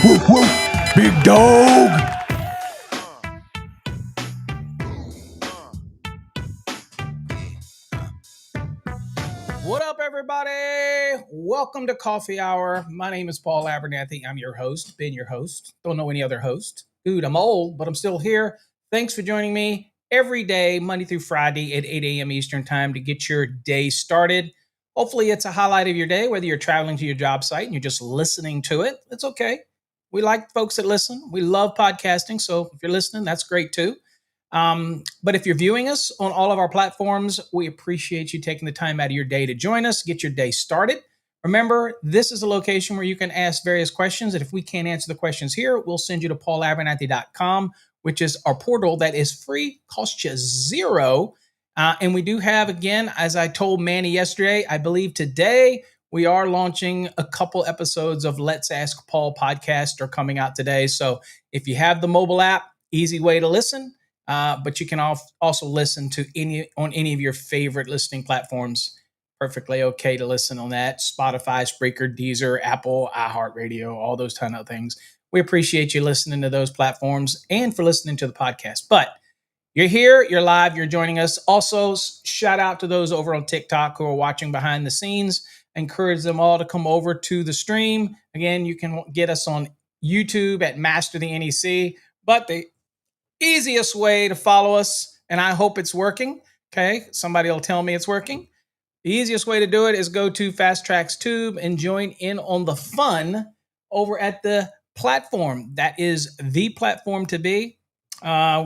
Woof, woof, big dog. What up, everybody? Welcome to Coffee Hour. My name is Paul Abernathy. I'm your host, been your host. Don't know any other host. Dude, I'm old, but I'm still here. Thanks for joining me every day, Monday through Friday at 8 a.m. Eastern Time to get your day started. Hopefully, it's a highlight of your day, whether you're traveling to your job site and you're just listening to it. It's okay. We like folks that listen. We love podcasting. So if you're listening, that's great too. But if you're viewing us on all of our platforms, we appreciate you taking the time out of your day to join us, get your day started. Remember, this is a location where you can ask various questions. And if we can't answer the questions here, we'll send you to paulabernathy.com, which is our portal that is free, costs you zero. And we do have, again, as I told Manny yesterday, I believe today we are launching a couple episodes of Let's Ask Paul podcast are coming out today. So if you have the mobile app, easy way to listen. But you can also listen to any of your favorite listening platforms. Perfectly okay to listen on that. Spotify, Spreaker, Deezer, Apple, iHeartRadio, all those kind of things. We appreciate you listening to those platforms and for listening to the podcast. But you're here, you're live, you're joining us. Also, shout out to those over on TikTok who are watching behind the scenes. Encourage them all to come over to the stream. Again, you can get us on YouTube at Master the NEC. But the easiest way to follow us, and I hope it's working, okay? Somebody will tell me it's working. The easiest way to do it is go to Fast Tracks Tube and join in on the fun over at the platform. That is the platform to be.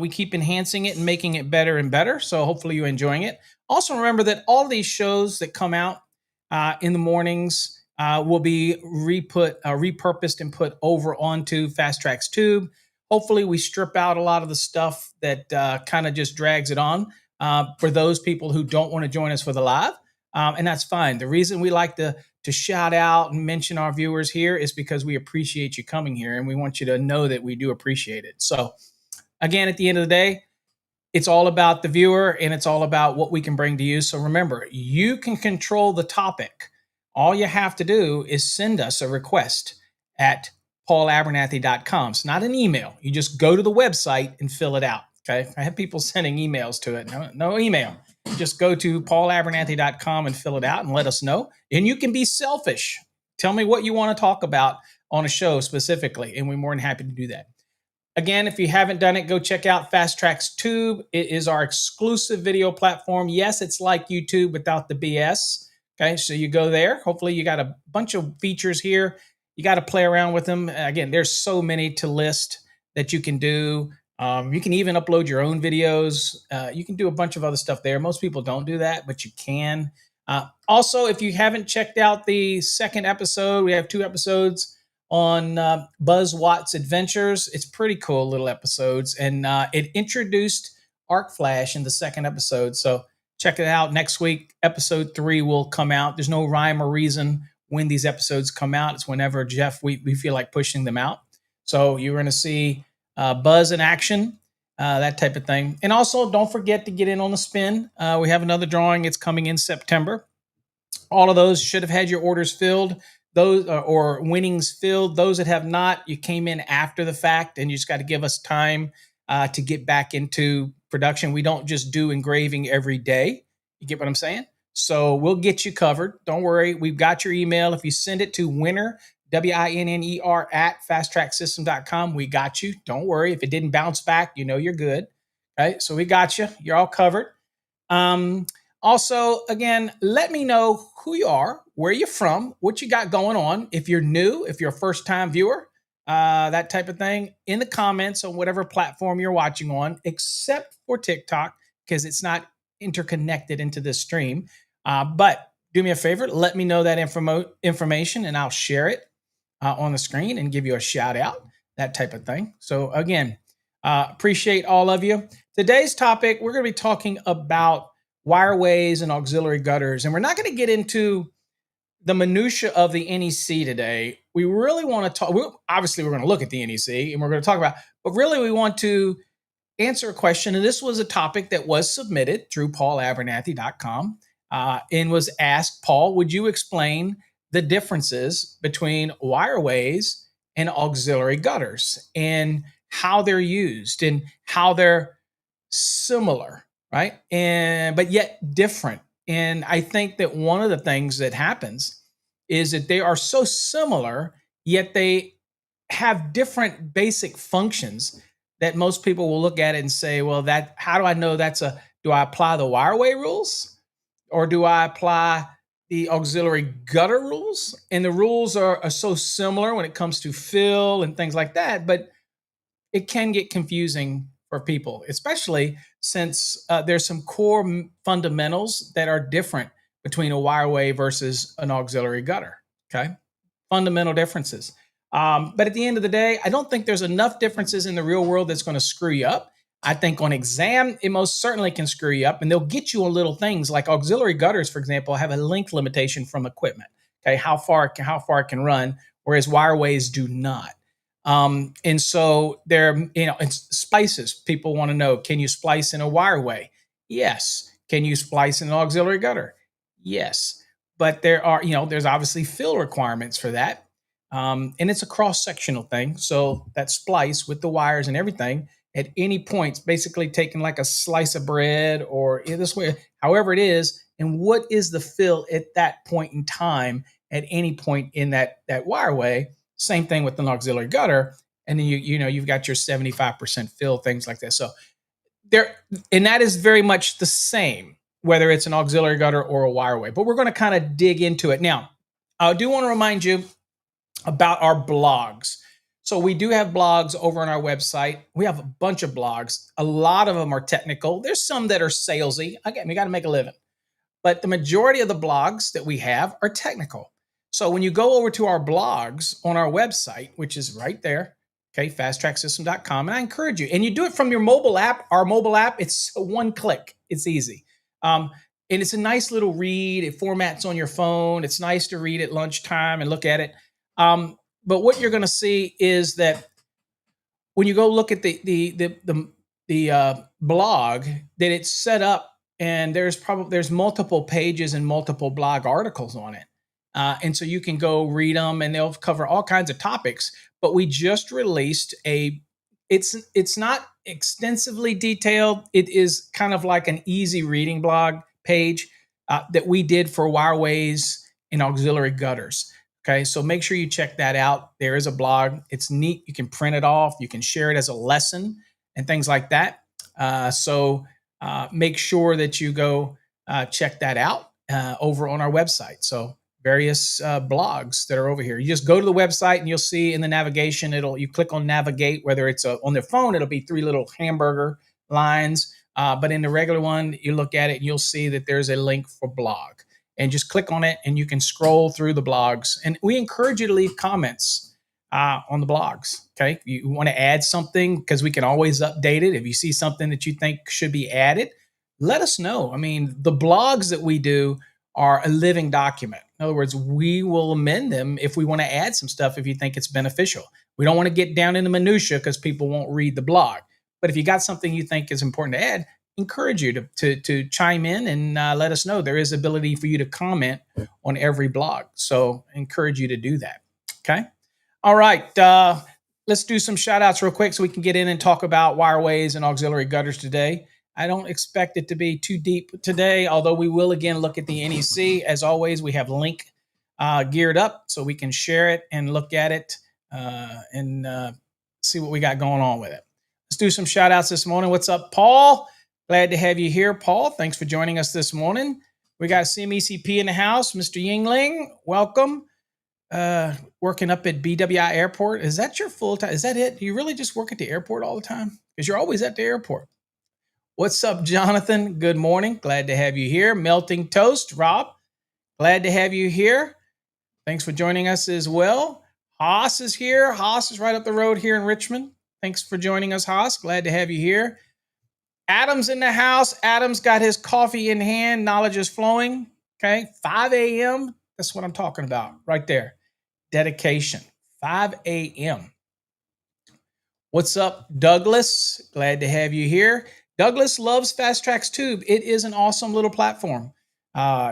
We keep enhancing it and making it better and better, so hopefully you're enjoying it. Also remember that all these shows that come out in the mornings will be repurposed and put over onto Fast Tracks Tube. Hopefully we strip out a lot of the stuff that kind of just drags it on for those people who don't want to join us for the live. And that's fine. The reason we like to shout out and mention our viewers here is because we appreciate you coming here and we want you to know that we do appreciate it. So again, at the end of the day, it's all about the viewer and it's all about what we can bring to you. So remember, you can control the topic all you have to do is send us a request at paulabernathy.com. It's not an email. You just go to the website and fill it out. Okay. I have people sending emails to it. No email. Just go to paulabernathy.com and fill it out and let us know. And you can be selfish. Tell me what you want to talk about on a show specifically, and we're more than happy to do that. Again, if you haven't done it, go check out Fast Tracks Tube. It is our exclusive video platform. Yes, it's like YouTube without the BS. Okay, so you go there. Hopefully, you got a bunch of features here. You got to play around with them. Again, there's so many to list that you can do. You can even upload your own videos. You can do a bunch of other stuff there. Most people don't do that, but you can. Also, if you haven't checked out the second episode, we have 2 episodes on Buzz Watt's Adventures. It's pretty cool little episodes, and it introduced Arc Flash in the second episode. So check it out. Next week, episode 3 will come out. There's no rhyme or reason when these episodes come out. It's whenever we feel like pushing them out. So you're going to see Buzz in action, that type of thing. And also, don't forget to get in on the spin. We have another drawing. It's coming in September. All of those should have had your orders filled, those or winnings filled. Those that have not, you came in after the fact, and you just got to give us time to get back into production. We don't just do engraving every day. You get what I'm saying? So we'll get you covered. Don't worry. We've got your email. If you send it to winner, WINNER at fasttracksystem.com, we got you. Don't worry. If it didn't bounce back, you know you're good. Right? So we got you. You're all covered. Also, again, let me know who you are, where you're from, what you got going on. If you're new, if you're a first-time viewer, that type of thing, in the comments on whatever platform you're watching on, except for TikTok, because it's not interconnected into this stream. But do me a favor, let me know that information, and I'll share it on the screen and give you a shout out, that type of thing. So again, appreciate all of you. Today's topic, we're going to be talking about wireways and auxiliary gutters. And we're not going to get into the minutia of the NEC today. We really want to talk, obviously we're going to look at the NEC and we're going to talk about, but really we want to answer a question. And this was a topic that was submitted through paulabernathy.com and was asked, Paul, would you explain the differences between wireways and auxiliary gutters and how they're used and how they're similar, right? But yet different. And I think that one of the things that happens is that they are so similar, yet they have different basic functions that most people will look at it and say, well, how do I know do I apply the wireway rules or do I apply the auxiliary gutter rules? And the rules are so similar when it comes to fill and things like that, but it can get confusing for people, especially since there's some core fundamentals that are different between a wireway versus an auxiliary gutter. Okay, fundamental differences. But at the end of the day, I don't think there's enough differences in the real world that's going to screw you up. I think on exam, it most certainly can screw you up, and they'll get you on little things like auxiliary gutters, for example, have a length limitation from equipment. Okay, how far it can run, whereas wireways do not. And so it's splices. People want to know, can you splice in a wireway? Yes. Can you splice in an auxiliary gutter? Yes. But there's obviously fill requirements for that. And it's a cross-sectional thing. So that splice with the wires and everything at any point, basically taking like a slice of bread or this way, however it is, and what is the fill at that point in time at any point in that wireway. Same thing with an auxiliary gutter, and then you've got your 75% fill, things like that. So and that is very much the same, whether it's an auxiliary gutter or a wireway. But we're going to kind of dig into it now. I do want to remind you about our blogs. So we do have blogs over on our website. We have a bunch of blogs. A lot of them are technical. There's some that are salesy. Again, we got to make a living, but the majority of the blogs that we have are technical. So when you go over to our blogs on our website, which is right there, okay, fasttracksystem.com, and I encourage you, and you do it from your mobile app, our mobile app, it's one click, it's easy. And it's a nice little read, it formats on your phone, it's nice to read at lunchtime and look at it. But what you're gonna see is that when you go look at the blog, that it's set up and there's multiple pages and multiple blog articles on it. And so you can go read them, and they'll cover all kinds of topics. But we just released it's not extensively detailed. It is kind of like an easy reading blog page that we did for Wireways and auxiliary gutters. Okay, so make sure you check that out. There is a blog. It's neat. You can print it off. You can share it as a lesson and things like that. So make sure that you go check that out over on our website. So various blogs that are over here. You just go to the website and you'll see in the navigation, you click on navigate, whether it's on the phone, it'll be 3 little hamburger lines. But in the regular one, you look at it and you'll see that there's a link for blog. And just click on it and you can scroll through the blogs. And we encourage you to leave comments on the blogs. Okay. If you want to add something, because we can always update it. If you see something that you think should be added, let us know. I mean, the blogs that we do are a living document. In other words, we will amend them if we want to add some stuff if you think it's beneficial. We don't want to get down in the minutia because people won't read the blog. But if you got something you think is important to add, encourage you to chime in and let us know. There is ability for you to comment on every blog. So I encourage you to do that. Okay. All right. Let's do some shout outs real quick so we can get in and talk about wireways and auxiliary gutters today. I don't expect it to be too deep today, although we will again look at the NEC. As always, we have link geared up so we can share it and look at it and see what we got going on with it. Let's do some shout outs this morning. What's up, Paul? Glad to have you here, Paul. Thanks for joining us this morning. We got CMECP in the house. Mr. Yingling, welcome. Working up at BWI Airport. Is that your full time? Is that it? Do you really just work at the airport all the time? Because you're always at the airport. What's up, Jonathan? Good morning. Glad to have you here. Melting Toast, Rob. Glad to have you here. Thanks for joining us as well. Haas is here. Haas is right up the road here in Richmond. Thanks for joining us, Haas. Glad to have you here. Adam's in the house. Adam's got his coffee in hand. Knowledge is flowing. Okay. 5 a.m. That's what I'm talking about right there. Dedication. 5 a.m. What's up, Douglas? Glad to have you here. Douglas loves Fast Tracks Tube. It is an awesome little platform.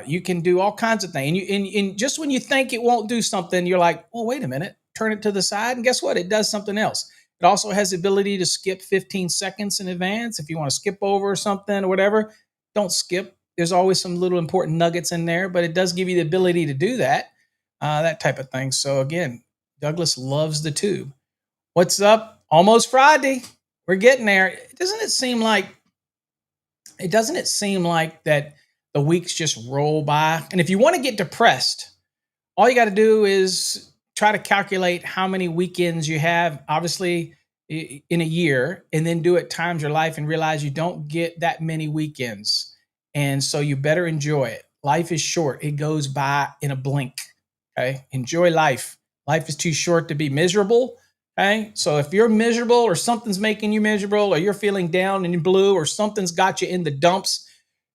You can do all kinds of things. And just when you think it won't do something, you're like, well, wait a minute. Turn it to the side. And guess what? It does something else. It also has the ability to skip 15 seconds in advance. If you want to skip over something or whatever, don't skip. There's always some little important nuggets in there, but it does give you the ability to do that type of thing. So again, Douglas loves the tube. What's up? Almost Friday. We're getting there. Doesn't it seem like that the weeks just roll by? And if you want to get depressed, all you got to do is try to calculate how many weekends you have, obviously, in a year, and then do it times your life and realize you don't get that many weekends. And so you better enjoy it. Life is short. It goes by in a blink. Okay. Enjoy life. Life is too short to be miserable. Okay. So if you're miserable or something's making you miserable or you're feeling down and blue or something's got you in the dumps,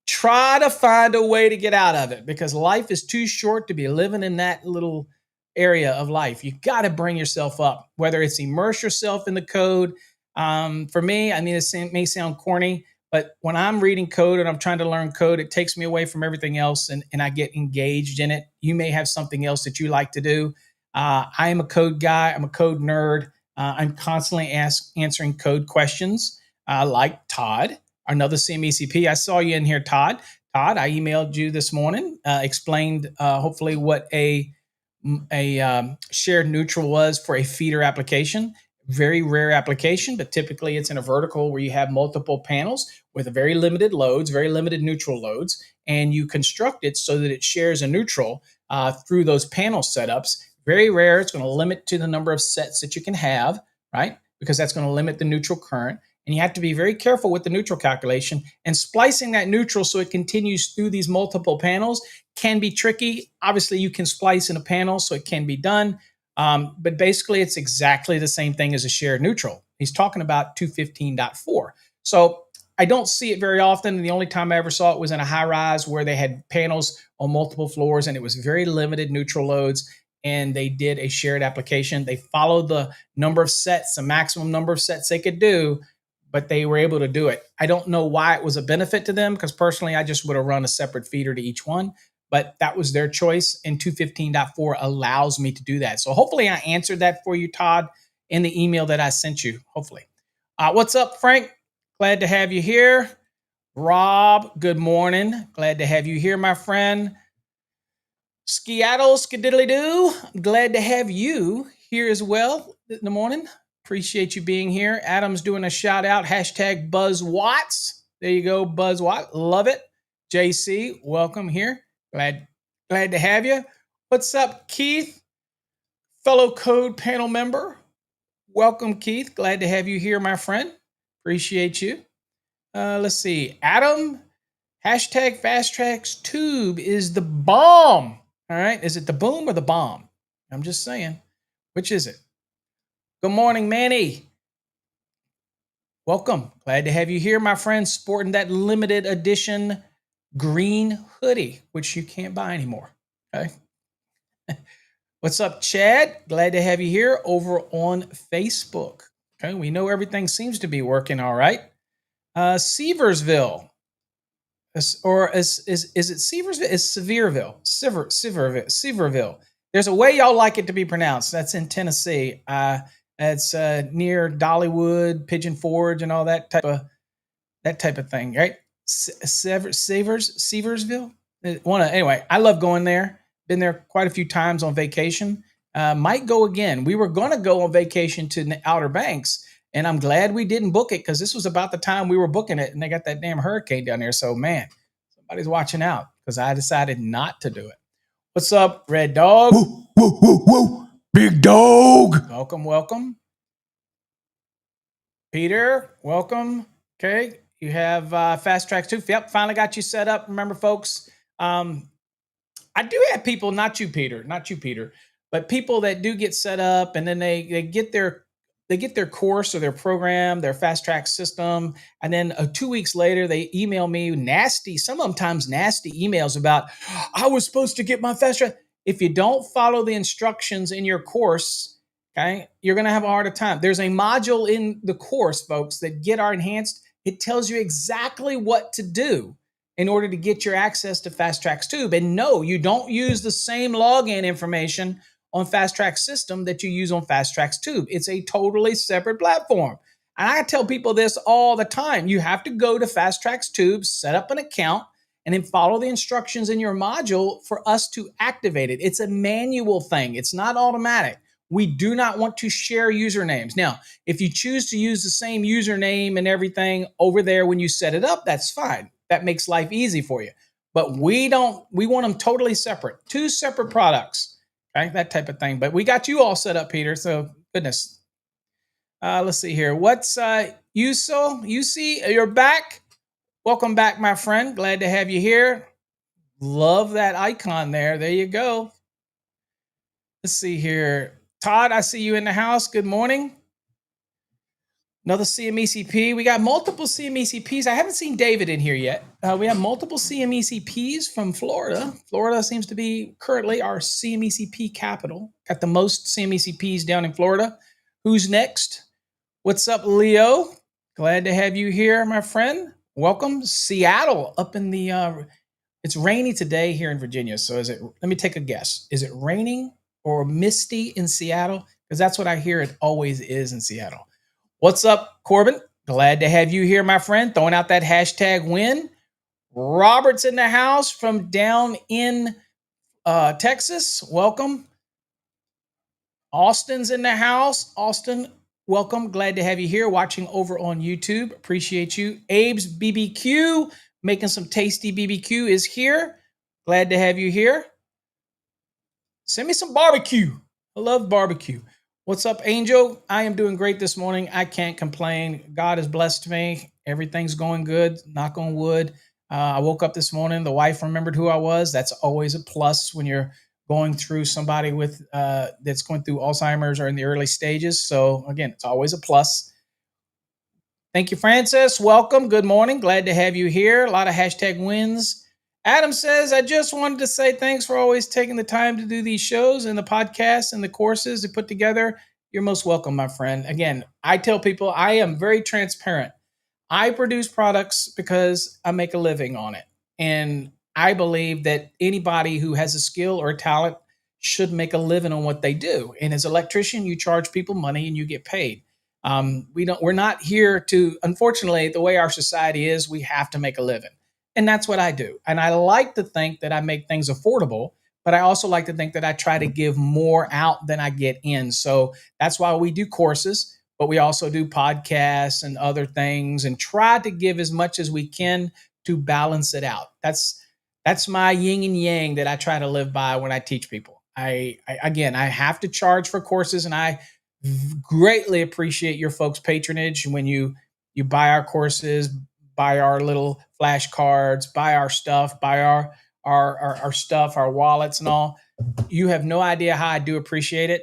try to find a way to get out of it because life is too short to be living in that little area of life. You got to bring yourself up, whether it's immerse yourself in the code. For me, I mean, it may sound corny, but when I'm reading code and I'm trying to learn code, it takes me away from everything else and I get engaged in it. You may have something else that you like to do. I am a code guy. I'm a code nerd. I'm constantly answering code questions like Todd, another CMECP. I saw you in here, Todd. Todd, I emailed you this morning, explained hopefully what a shared neutral was for a feeder application. Very rare application, but typically it's in a vertical where you have multiple panels with very limited loads, very limited neutral loads, and you construct it so that it shares a neutral through those panel setups. Very rare. It's going to limit to the number of sets that you can have, right? Because that's going to limit the neutral current. And you have to be very careful with the neutral calculation. And splicing that neutral so it continues through these multiple panels can be tricky. Obviously, you can splice in a panel, so it can be done. But basically, it's exactly the same thing as a shared neutral. He's talking about 215.4. So I don't see it very often. The only time I ever saw it was in a high rise where they had panels on multiple floors, and it was very limited neutral loads. And they did a shared application. They followed the number of sets, the maximum number of sets they could do, but they were able to do it. I don't know why it was a benefit to them because personally, I just would have run a separate feeder to each one. but that was their choice, and 215.4 allows me to do that. So hopefully I answered that for you, Todd, in the email that I sent you, hopefully. What's up, Frank? Glad to have you here. Rob, good morning. Glad to have you here, my friend. Skiaddle, skididdly doo. Glad to have you here as well in the morning. Appreciate you being here. Adam's doing a shout out. Hashtag Buzz Watts. There you go, Buzz Watt. Love it. JC, welcome here. Glad to have you. What's up, Keith? Fellow code panel member. Welcome, Keith. Glad to have you here, my friend. Appreciate you. Let's see. Adam, hashtag Fast Tracks Tube is the bomb. All right. Is it the boom or the bomb? I'm just saying. Which is it? Good morning, Manny. Welcome. Glad to have you here, my friend, sporting that limited edition green hoodie, which you can't buy anymore. Okay. What's up, Chad? Glad to have you here over on Facebook. Okay. We know everything seems to be working all right. Seversville. Or is it Seversville? It's Severville. There's a way y'all like it to be pronounced. That's in Tennessee. It's near Dollywood, Pigeon Forge, and all that type of thing, right? Seversville. Anyway, I love going there. Been there quite a few times on vacation. Might go again. We were going to go on vacation to the Outer Banks, and I'm glad we didn't book it because this was about the time we were booking it, and they got that damn hurricane down there. So, man, somebody's watching out because I decided not to do it. What's up, Red Dog? Woo, woo, woo, woo. Big dog. Welcome. Peter, welcome. Okay, you have Fast Tracks too. Yep, finally got you set up. Remember, folks, I do have people, not you, Peter, but people that do get set up, and then they get their course or their program, their Fast Track system, and then 2 weeks later they email me sometimes nasty emails about, I was supposed to get my Fast Track. If you don't follow the instructions in your course, okay, you're going to have a harder time. There's a module in the course, folks, that Get Our Enhanced. It tells you exactly what to do in order to get your access to Fast Tracks Tube. And no, you don't use the same login information on Fast Track System that you use on Fast Tracks Tube. It's a totally separate platform. And I tell people this all the time. You have to go to Fast Tracks Tube, set up an account, and then follow the instructions in your module for us to activate it. It's a manual thing. It's not automatic. We do not want to share usernames. Now, if you choose to use the same username and everything over there when you set it up, that's fine. That makes life easy for you. But we want them totally separate. Two separate products. Okay, that type of thing. But we got you all set up, Peter. So goodness. Let's see here. What's UC, you're back. Welcome back, my friend. Glad to have you here. Love that icon there. There you go. Let's see here. Todd, I see you in the house. Good morning. Another CMECP. We got multiple CMECPs. I haven't seen David in here yet. We have multiple CMECPs from Florida. Florida seems to be currently our CMECP capital. Got the most CMECPs down in Florida. Who's next? What's up, Leo? Glad to have you here, my friend. Welcome. Seattle up in the... it's rainy today here in Virginia. So let me take a guess. Is it raining or misty in Seattle? Because that's what I hear it always is in Seattle. What's up, Corbin? Glad to have you here, my friend. Throwing out that hashtag win. Robert's in the house from down in Texas. Welcome. Austin's in the house. Austin, welcome. Glad to have you here watching over on YouTube. Appreciate you. Abe's BBQ, making some tasty BBQ, is here. Glad to have you here. Send me some barbecue. I love barbecue. What's up, Angel? I am doing great this morning. I can't complain. God has blessed me. Everything's going good. Knock on wood. I woke up this morning. The wife remembered who I was. That's always a plus when you're going through somebody with that's going through Alzheimer's or in the early stages. So again, it's always a plus. Thank you, Francis. Welcome. Good morning. Glad to have you here. A lot of hashtag wins. Adam says, I just wanted to say thanks for always taking the time to do these shows and the podcasts and the courses to put together. You're most welcome, my friend. Again, I tell people I am very transparent. I produce products because I make a living on it. And I believe that anybody who has a skill or a talent should make a living on what they do. And as an electrician, you charge people money and you get paid. We're not here to, unfortunately, the way our society is, we have to make a living. And that's what I do. And I like to think that I make things affordable, but I also like to think that I try to give more out than I get in. So that's why we do courses, but we also do podcasts and other things and try to give as much as we can to balance it out. That's my yin and yang that I try to live by when I teach people. I have to charge for courses, and I greatly appreciate your folks' patronage when you buy our courses, buy our little flashcards, buy our stuff, buy our stuff, our wallets and all. You have no idea how I do appreciate it.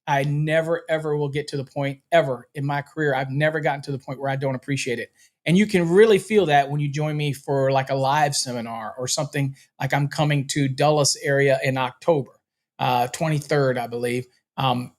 I never ever will get to the point ever in my career. I've never gotten to the point where I don't appreciate it. And you can really feel that when you join me for like a live seminar or something, like I'm coming to Dulles area in October, 23rd, I believe.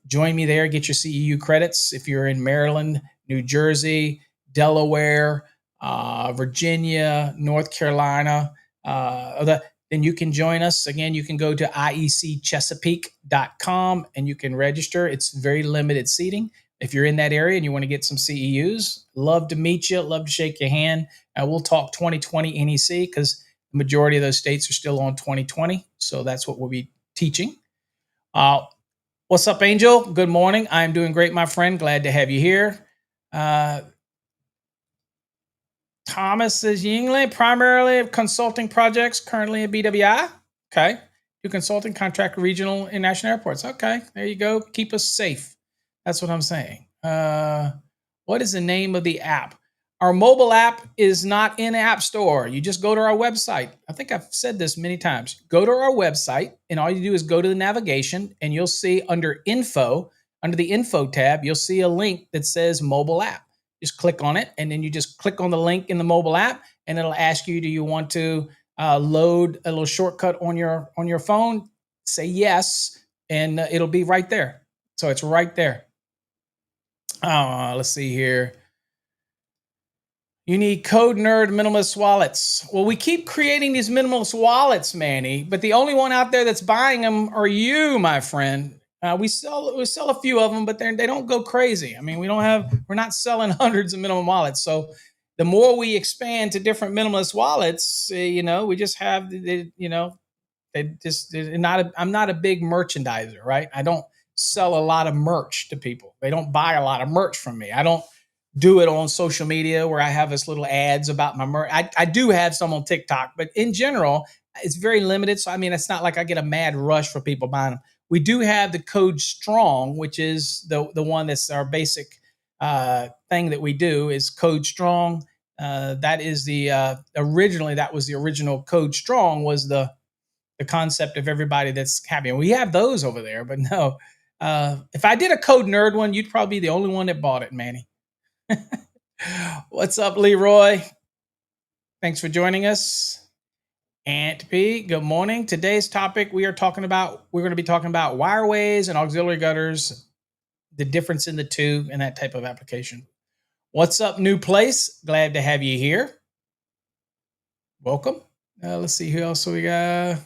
Join me there, get your CEU credits. If you're in Maryland, New Jersey, Delaware, Virginia, North Carolina, then you can join us. Again, you can go to iecchesapeake.com and you can register. It's very limited seating. If you're in that area and you want to get some CEUs, love to meet you, love to shake your hand. We'll talk 2020 NEC because the majority of those states are still on 2020. So that's what we'll be teaching. What's up, Angel? Good morning. I'm doing great, my friend. Glad to have you here. Thomas says Yingling, primarily consulting projects, currently at BWI. Okay. Do consulting, contract regional and national airports. Okay. There you go. Keep us safe. That's what I'm saying. What is the name of the app? Our mobile app is not in the App Store. You just go to our website. I think I've said this many times. Go to our website, and all you do is go to the navigation, and you'll see under Info, under the Info tab, you'll see a link that says Mobile App. Just click on it, and then you just click on the link in the mobile app, and it'll ask you, do you want to load a little shortcut on your phone? Say yes, and it'll be right there. So it's right there. Let's see here. You need code nerd minimalist wallets. Well, we keep creating these minimalist wallets, Manny, but the only one out there that's buying them are you, my friend. We sell a few of them, but they don't go crazy. I mean, we're not selling hundreds of minimum wallets. So the more we expand to different minimalist wallets, we just have I'm not a big merchandiser, right? I don't sell a lot of merch to people. They don't buy a lot of merch from me. I don't do it on social media where I have this little ads about my merch. I do have some on TikTok, but in general, it's very limited. So, I mean, it's not like I get a mad rush for people buying them. We do have the code STRONG, which is the one that's our basic thing that we do is code STRONG. That is originally that was the original code STRONG was the concept of everybody that's happy. And we have those over there, but no. If I did a code nerd one, you'd probably be the only one that bought it, Manny. What's up, Leroy? Thanks for joining us. Aunt P, good morning. Today's topic we're going to be talking about wireways and auxiliary gutters, the difference in the two and that type of application. What's up, New Place? Glad to have you here. Welcome. Let's see who else we got.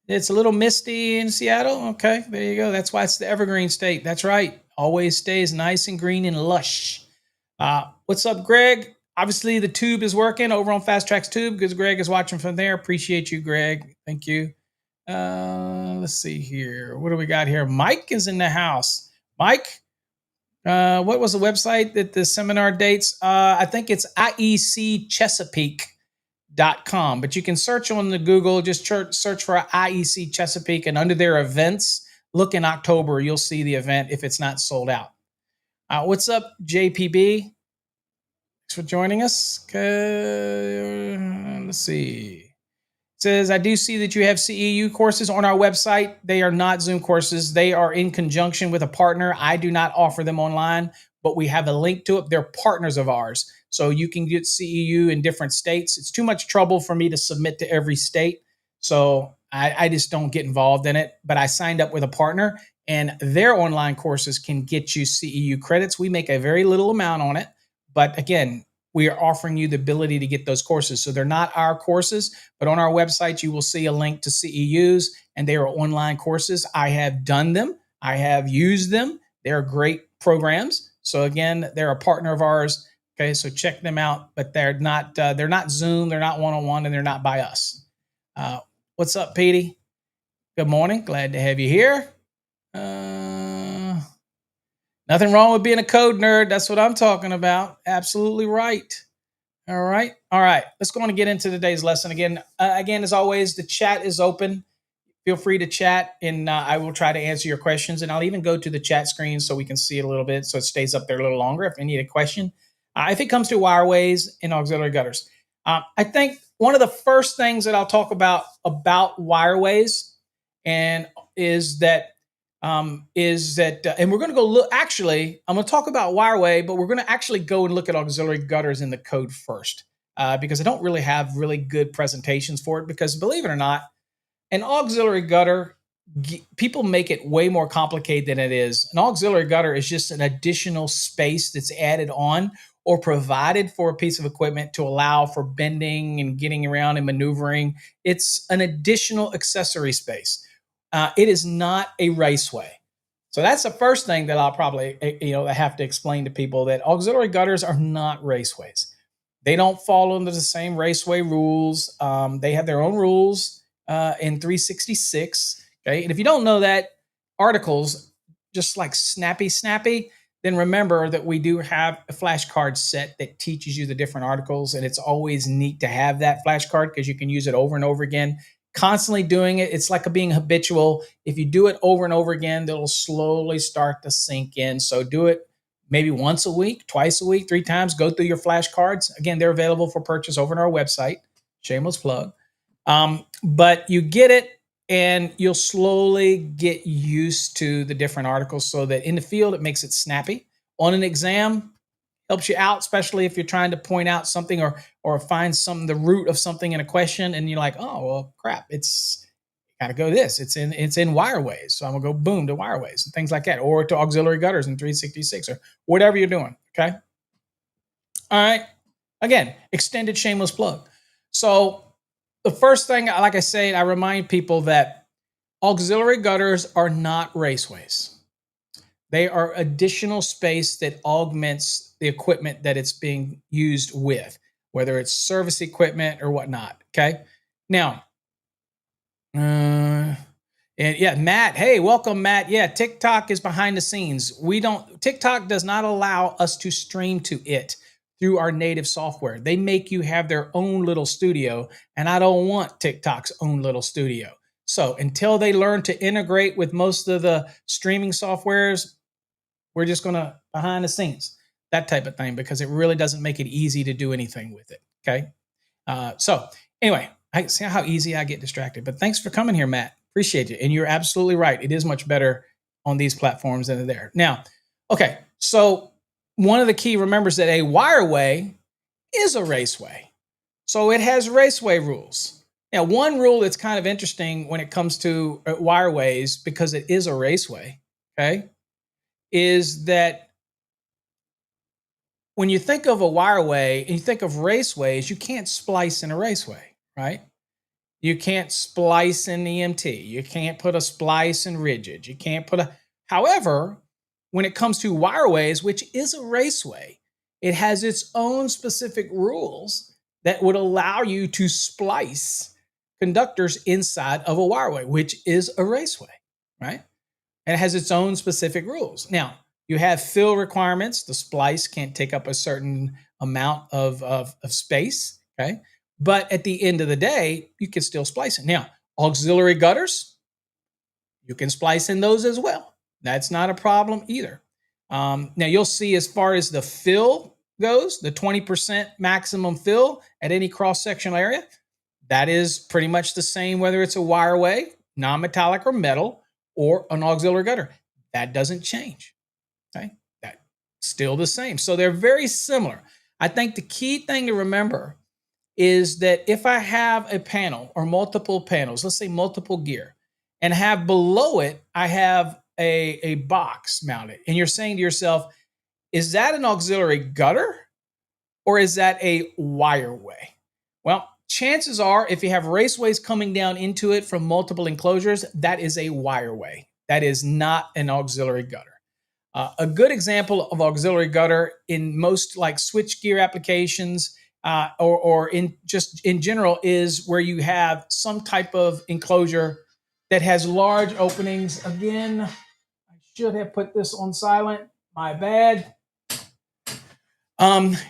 It's a little misty in Seattle. Okay, there you go. That's why it's the evergreen state. That's right. Always stays nice and green and lush. What's up, Greg? Obviously, the tube is working over on Fast Track's tube because Greg is watching from there. Appreciate you, Greg. Thank you. Let's see here. What do we got here? Mike is in the house. Mike, what was the website that the seminar dates? I think it's iecchesapeake.com, but you can search on the Google, just search for IEC Chesapeake, and under their events, look in October, you'll see the event if it's not sold out. What's up, JPB? Thanks for joining us. Okay, let's see. It says, I do see that you have CEU courses on our website. They are not Zoom courses. They are in conjunction with a partner. I do not offer them online, but we have a link to it. They're partners of ours. So you can get CEU in different states. It's too much trouble for me to submit to every state. So I just don't get involved in it. But I signed up with a partner, and their online courses can get you CEU credits. We make a very little amount on it. But again, we are offering you the ability to get those courses. So they're not our courses, but on our website, you will see a link to CEUs, and they are online courses. I have done them. I have used them. They're great programs. So again, they're a partner of ours. Okay, so check them out, but they're not Zoom, they're not one-on-one, and they're not by us. What's up, Petey? Good morning. Glad to have you here. Nothing wrong with being a code nerd. That's what I'm talking about. Absolutely right. All right. Let's go on and get into today's lesson again. Again, as always, the chat is open. Feel free to chat, and I will try to answer your questions. And I'll even go to the chat screen so we can see it a little bit, so it stays up there a little longer if you need a question. If it comes to wireways and auxiliary gutters, I think one of the first things that I'll talk about wireways and is that and we're going to go look. Actually, I'm going to talk about wireway, but we're going to actually go and look at auxiliary gutters in the code first, because I don't really have really good presentations for it. Because believe it or not, an auxiliary gutter, people make it way more complicated than it is. An auxiliary gutter is just an additional space that's added on or provided for a piece of equipment to allow for bending and getting around and maneuvering. It's an additional accessory space. It is not a raceway. So that's the first thing that I'll probably have to explain to people, that auxiliary gutters are not raceways. They don't fall under the same raceway rules. They have their own rules in 366. Okay, and if you don't know that articles, just like snappy, then remember that we do have a flashcard set that teaches you the different articles, and it's always neat to have that flashcard because you can use it over and over again. Constantly doing it, it's like being habitual. If you do it over and over again, it'll slowly start to sink in. So do it maybe once a week, twice a week, 3 times. Go through your flashcards. Again, they're available for purchase over on our website. Shameless plug. But you get it, and you'll slowly get used to the different articles, so that in the field, it makes it snappy. On an exam, helps you out, especially if you're trying to point out something or find the root of something in a question, and you're like, oh, well, crap, it's got to go this. It's in wireways, so I'm gonna go boom to wireways and things like that, or to auxiliary gutters in 366 or whatever you're doing. Okay. All right. Again, extended shameless plug. So the first thing, like I say, I remind people that auxiliary gutters are not raceways. They are additional space that augments the equipment that it's being used with, whether it's service equipment or whatnot. Okay. Now, and yeah, Matt. Hey, welcome, Matt. Yeah, TikTok is behind the scenes. TikTok does not allow us to stream to it through our native software. They make you have their own little studio, and I don't want TikTok's own little studio. So until they learn to integrate with most of the streaming softwares, we're just going to behind the scenes, that type of thing, because it really doesn't make it easy to do anything with it. Okay. So anyway, I see how easy I get distracted, but thanks for coming here, Matt. Appreciate it. And you're absolutely right. It is much better on these platforms than there. Now, okay. So one of the key remembers that a wireway is a raceway. So it has raceway rules. Now, one rule that's kind of interesting when it comes to wireways, because it is a raceway, okay, is that when you think of a wireway and you think of raceways, you can't splice in a raceway, right? You can't splice in EMT. You can't put a splice in rigid. You can't put however, when it comes to wireways, which is a raceway, it has its own specific rules that would allow you to splice conductors inside of a wireway, which is a raceway, right? And it has its own specific rules. Now, you have fill requirements. The splice can't take up a certain amount of space, okay? But at the end of the day, you can still splice it. Now, auxiliary gutters, you can splice in those as well. That's not a problem either. Now, you'll see as far as the fill goes, the 20% maximum fill at any cross-sectional area, that is pretty much the same whether it's a wireway, non-metallic or metal, or an auxiliary gutter. That doesn't change. Okay, that's still the same. So they're very similar. I think the key thing to remember is that if I have a panel or multiple panels, let's say multiple gear, and have below it, I have a box mounted, and you're saying to yourself, is that an auxiliary gutter or is that a wireway? Well, chances are if you have raceways coming down into it from multiple enclosures, that is a wireway. That is not an auxiliary gutter. A good example of auxiliary gutter in most like switchgear applications or in just in general is where you have some type of enclosure that has large openings. Again, I should have put this on silent. My bad.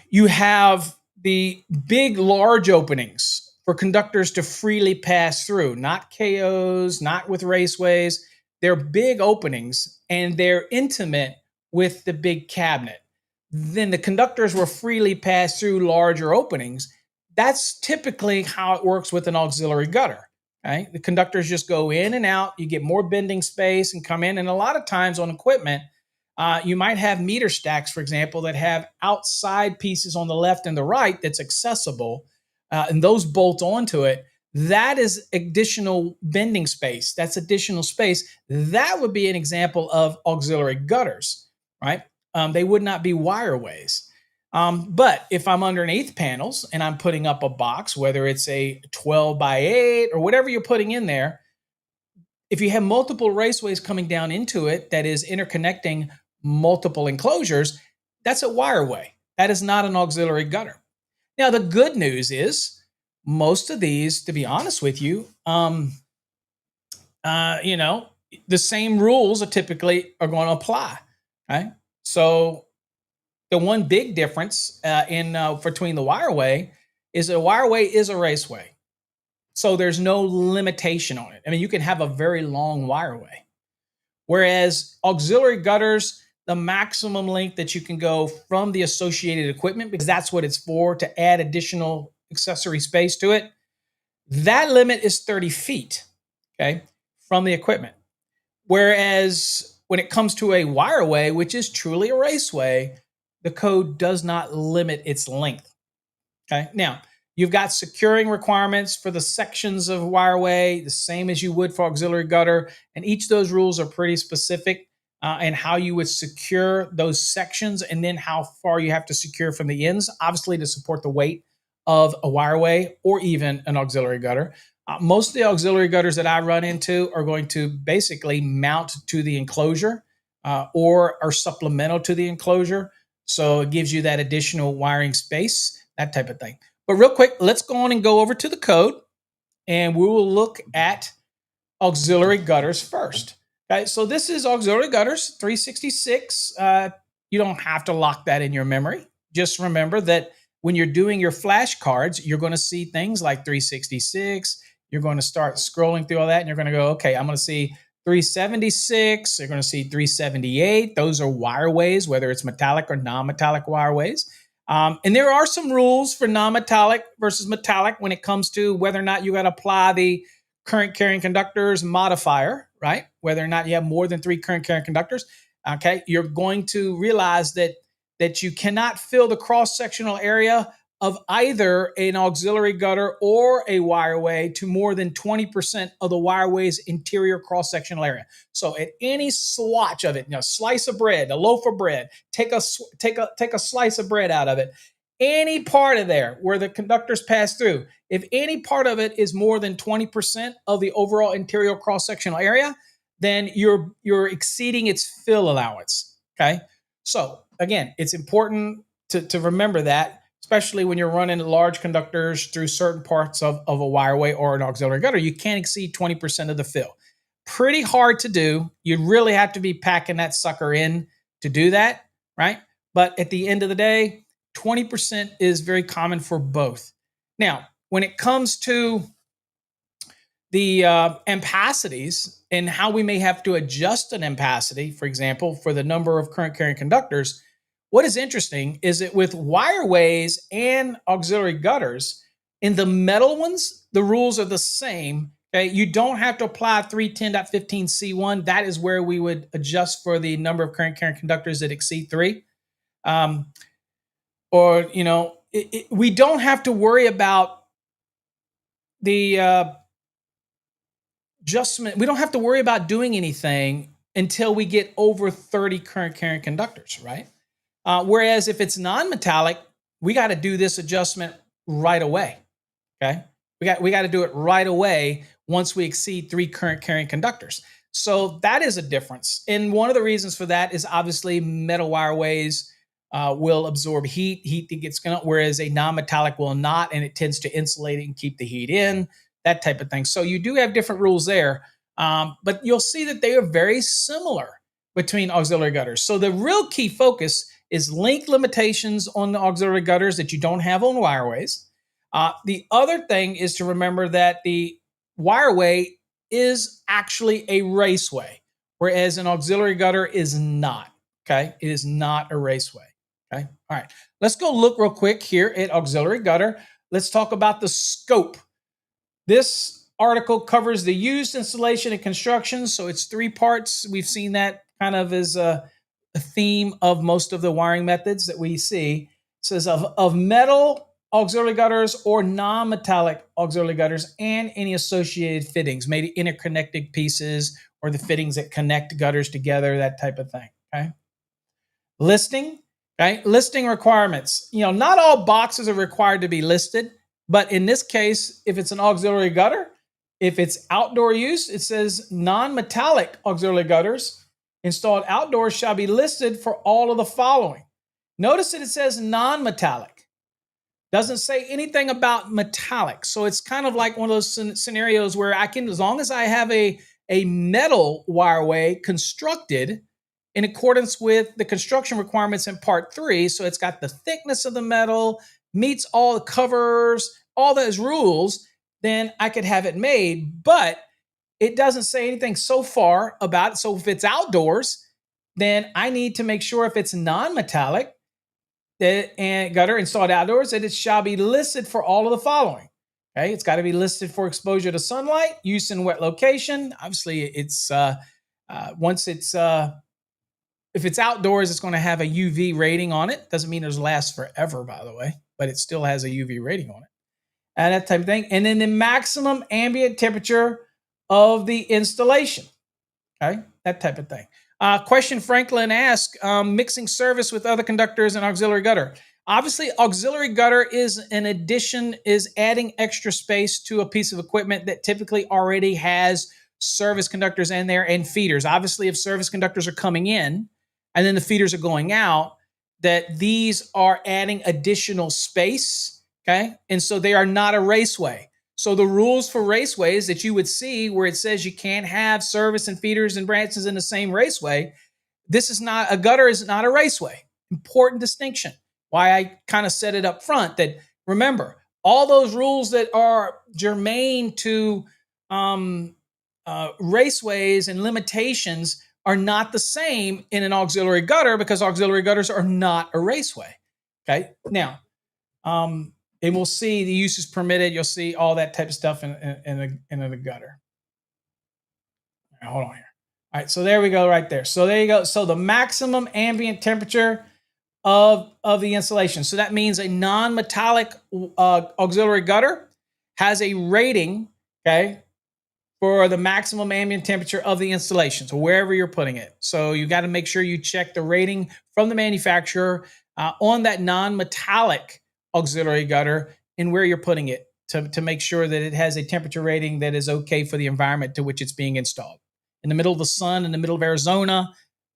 You have the big, large openings for conductors to freely pass through, not KOs, not with raceways. They're big openings and they're intimate with the big cabinet. Then the conductors will freely pass through larger openings. That's typically how it works with an auxiliary gutter. Okay? The conductors just go in and out. You get more bending space and come in. And a lot of times on equipment, you might have meter stacks, for example, that have outside pieces on the left and the right that's accessible, and those bolt onto it. That is additional bending space. That's additional space. That would be an example of auxiliary gutters, right? They would not be wireways. But if I'm underneath panels and I'm putting up a box, whether it's a 12 by 8 or whatever you're putting in there, if you have multiple raceways coming down into it that is interconnecting multiple enclosures, that's a wireway. That is not an auxiliary gutter. Now, the good news is most of these, to be honest with you, the same rules are typically going to apply. Right? So the one big difference in between the wireway is a wireway is a raceway. So there's no limitation on it. I mean, you can have a very long wireway. Whereas auxiliary gutters, the maximum length that you can go from the associated equipment, because that's what it's for, to add additional accessory space to it, that limit is 30 feet, okay, from the equipment. Whereas when it comes to a wireway, which is truly a raceway, the code does not limit its length. Okay. Now, you've got securing requirements for the sections of wireway, the same as you would for auxiliary gutter. And each of those rules are pretty specific and how you would secure those sections and then how far you have to secure from the ends, obviously to support the weight of a wireway or even an auxiliary gutter. Most of the auxiliary gutters that I run into are going to basically mount to the enclosure or are supplemental to the enclosure. So it gives you that additional wiring space, that type of thing. But real quick, let's go on and go over to the code and we will look at auxiliary gutters first. Okay, so this is auxiliary gutters 366. You don't have to lock that in your memory. Just remember that when you're doing your flashcards, you're going to see things like 366. You're going to start scrolling through all that and you're going to go, okay, I'm going to see 376. You're going to see 378. Those are wireways, whether it's metallic or non-metallic wireways. And there are some rules for non-metallic versus metallic when it comes to whether or not you got to apply the current carrying conductors modifier, right? Whether or not you have more than 3 current carrying conductors. Okay, you're going to realize that you cannot fill the cross-sectional area of either an auxiliary gutter or a wireway to more than 20% of the wireway's interior cross-sectional area. So at any swatch of it, slice of bread, a loaf of bread, take a slice of bread out of it. Any part of there where the conductors pass through, if any part of it is more than 20% of the overall interior cross-sectional area, then you're exceeding its fill allowance. Okay, so again, it's important to remember that, especially when you're running large conductors through certain parts of a wireway or an auxiliary gutter. You can't exceed 20% of the fill. Pretty hard to do. You really have to be packing that sucker in to do that, right? But at the end of the day, 20% is very common for both. Now, when it comes to the ampacities and how we may have to adjust an ampacity, for example, for the number of current carrying conductors, what is interesting is that with wireways and auxiliary gutters, in the metal ones, the rules are the same. Okay, you don't have to apply 310.15c1. That is where we would adjust for the number of current carrying conductors that exceed 3. We don't have to worry about the adjustment. We don't have to worry about doing anything until we get over 30 current carrying conductors, right? Whereas if it's non-metallic, we got to do this adjustment right away. Okay. We got to do it right away once we exceed 3 current carrying conductors. So that is a difference. And one of the reasons for that is obviously metal wireways will absorb heat that gets going, whereas a non-metallic will not, and it tends to insulate it and keep the heat in, that type of thing. So you do have different rules there, but you'll see that they are very similar between auxiliary gutters. So the real key focus is length limitations on the auxiliary gutters that you don't have on wireways. The other thing is to remember that the wireway is actually a raceway, whereas an auxiliary gutter is not. Okay, it is not a raceway. Okay, all right. Let's go look real quick here at auxiliary gutter. Let's talk about the scope. This article covers the use, installation, and construction. So it's 3 parts. We've seen that kind of as a theme of most of the wiring methods that we see. It says of metal auxiliary gutters or non-metallic auxiliary gutters and any associated fittings, maybe interconnected pieces or the fittings that connect gutters together, that type of thing. Okay. Listing. Okay. Listing requirements. Not all boxes are required to be listed, but in this case, if it's an auxiliary gutter, if it's outdoor use, it says non-metallic auxiliary gutters installed outdoors shall be listed for all of the following. Notice that it says non-metallic. Doesn't say anything about metallic. So it's kind of like one of those scenarios where I can, as long as I have a metal wireway constructed in accordance with the construction requirements in part 3, so it's got the thickness of the metal, meets all the covers, all those rules, then I could have it made. But it doesn't say anything so far about it. So if it's outdoors, then I need to make sure if it's non-metallic, and gutter installed outdoors, that it shall be listed for all of the following. Okay, it's got to be listed for exposure to sunlight, use in wet location. Obviously, it's once it's if it's outdoors, it's going to have a UV rating on it. Doesn't mean it'll last forever, by the way, but it still has a UV rating on it, and that type of thing. And then the maximum ambient temperature of the installation. Okay, that type of thing. Question Franklin asked, mixing service with other conductors and auxiliary gutter. Obviously, auxiliary gutter is an addition, is adding extra space to a piece of equipment that typically already has service conductors in there and feeders. Obviously, if service conductors are coming in and then the feeders are going out, that these are adding additional space, okay? And so they are not a raceway. So the rules for raceways that you would see where it says you can't have service and feeders and branches in the same raceway, this is not, a gutter is not a raceway. Important distinction. Why I kind of set it up front that, remember, all those rules that are germane to raceways and limitations are not the same in an auxiliary gutter because auxiliary gutters are not a raceway. Okay, now, and we'll see the uses permitted. You'll see all that type of stuff in the gutter. Right, hold on here. All right, so there we go right there. So there you go. So the maximum ambient temperature of the installation. So that means a non-metallic auxiliary gutter has a rating, okay, for the maximum ambient temperature of the installation. So wherever you're putting it. So you got to make sure you check the rating from the manufacturer on that non-metallic auxiliary gutter and where you're putting it to make sure that it has a temperature rating that is okay for the environment to which it's being installed. In the middle of the sun, in the middle of Arizona,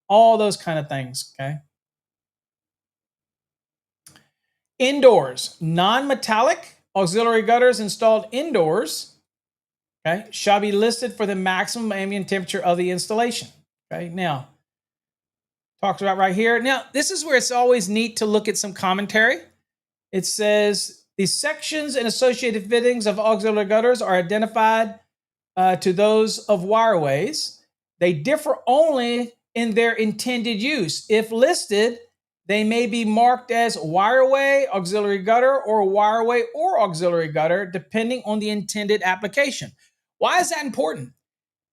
all those kind of things, okay? Indoors, non-metallic auxiliary gutters installed indoors, okay, shall be listed for the maximum ambient temperature of the installation. Okay, now, talks about right here. Now, this is where it's always neat to look at some commentary. It says, the sections and associated fittings of auxiliary gutters are identified to those of wireways. They differ only in their intended use. If listed, they may be marked as wireway, auxiliary gutter, or wireway or auxiliary gutter, depending on the intended application. Why is that important?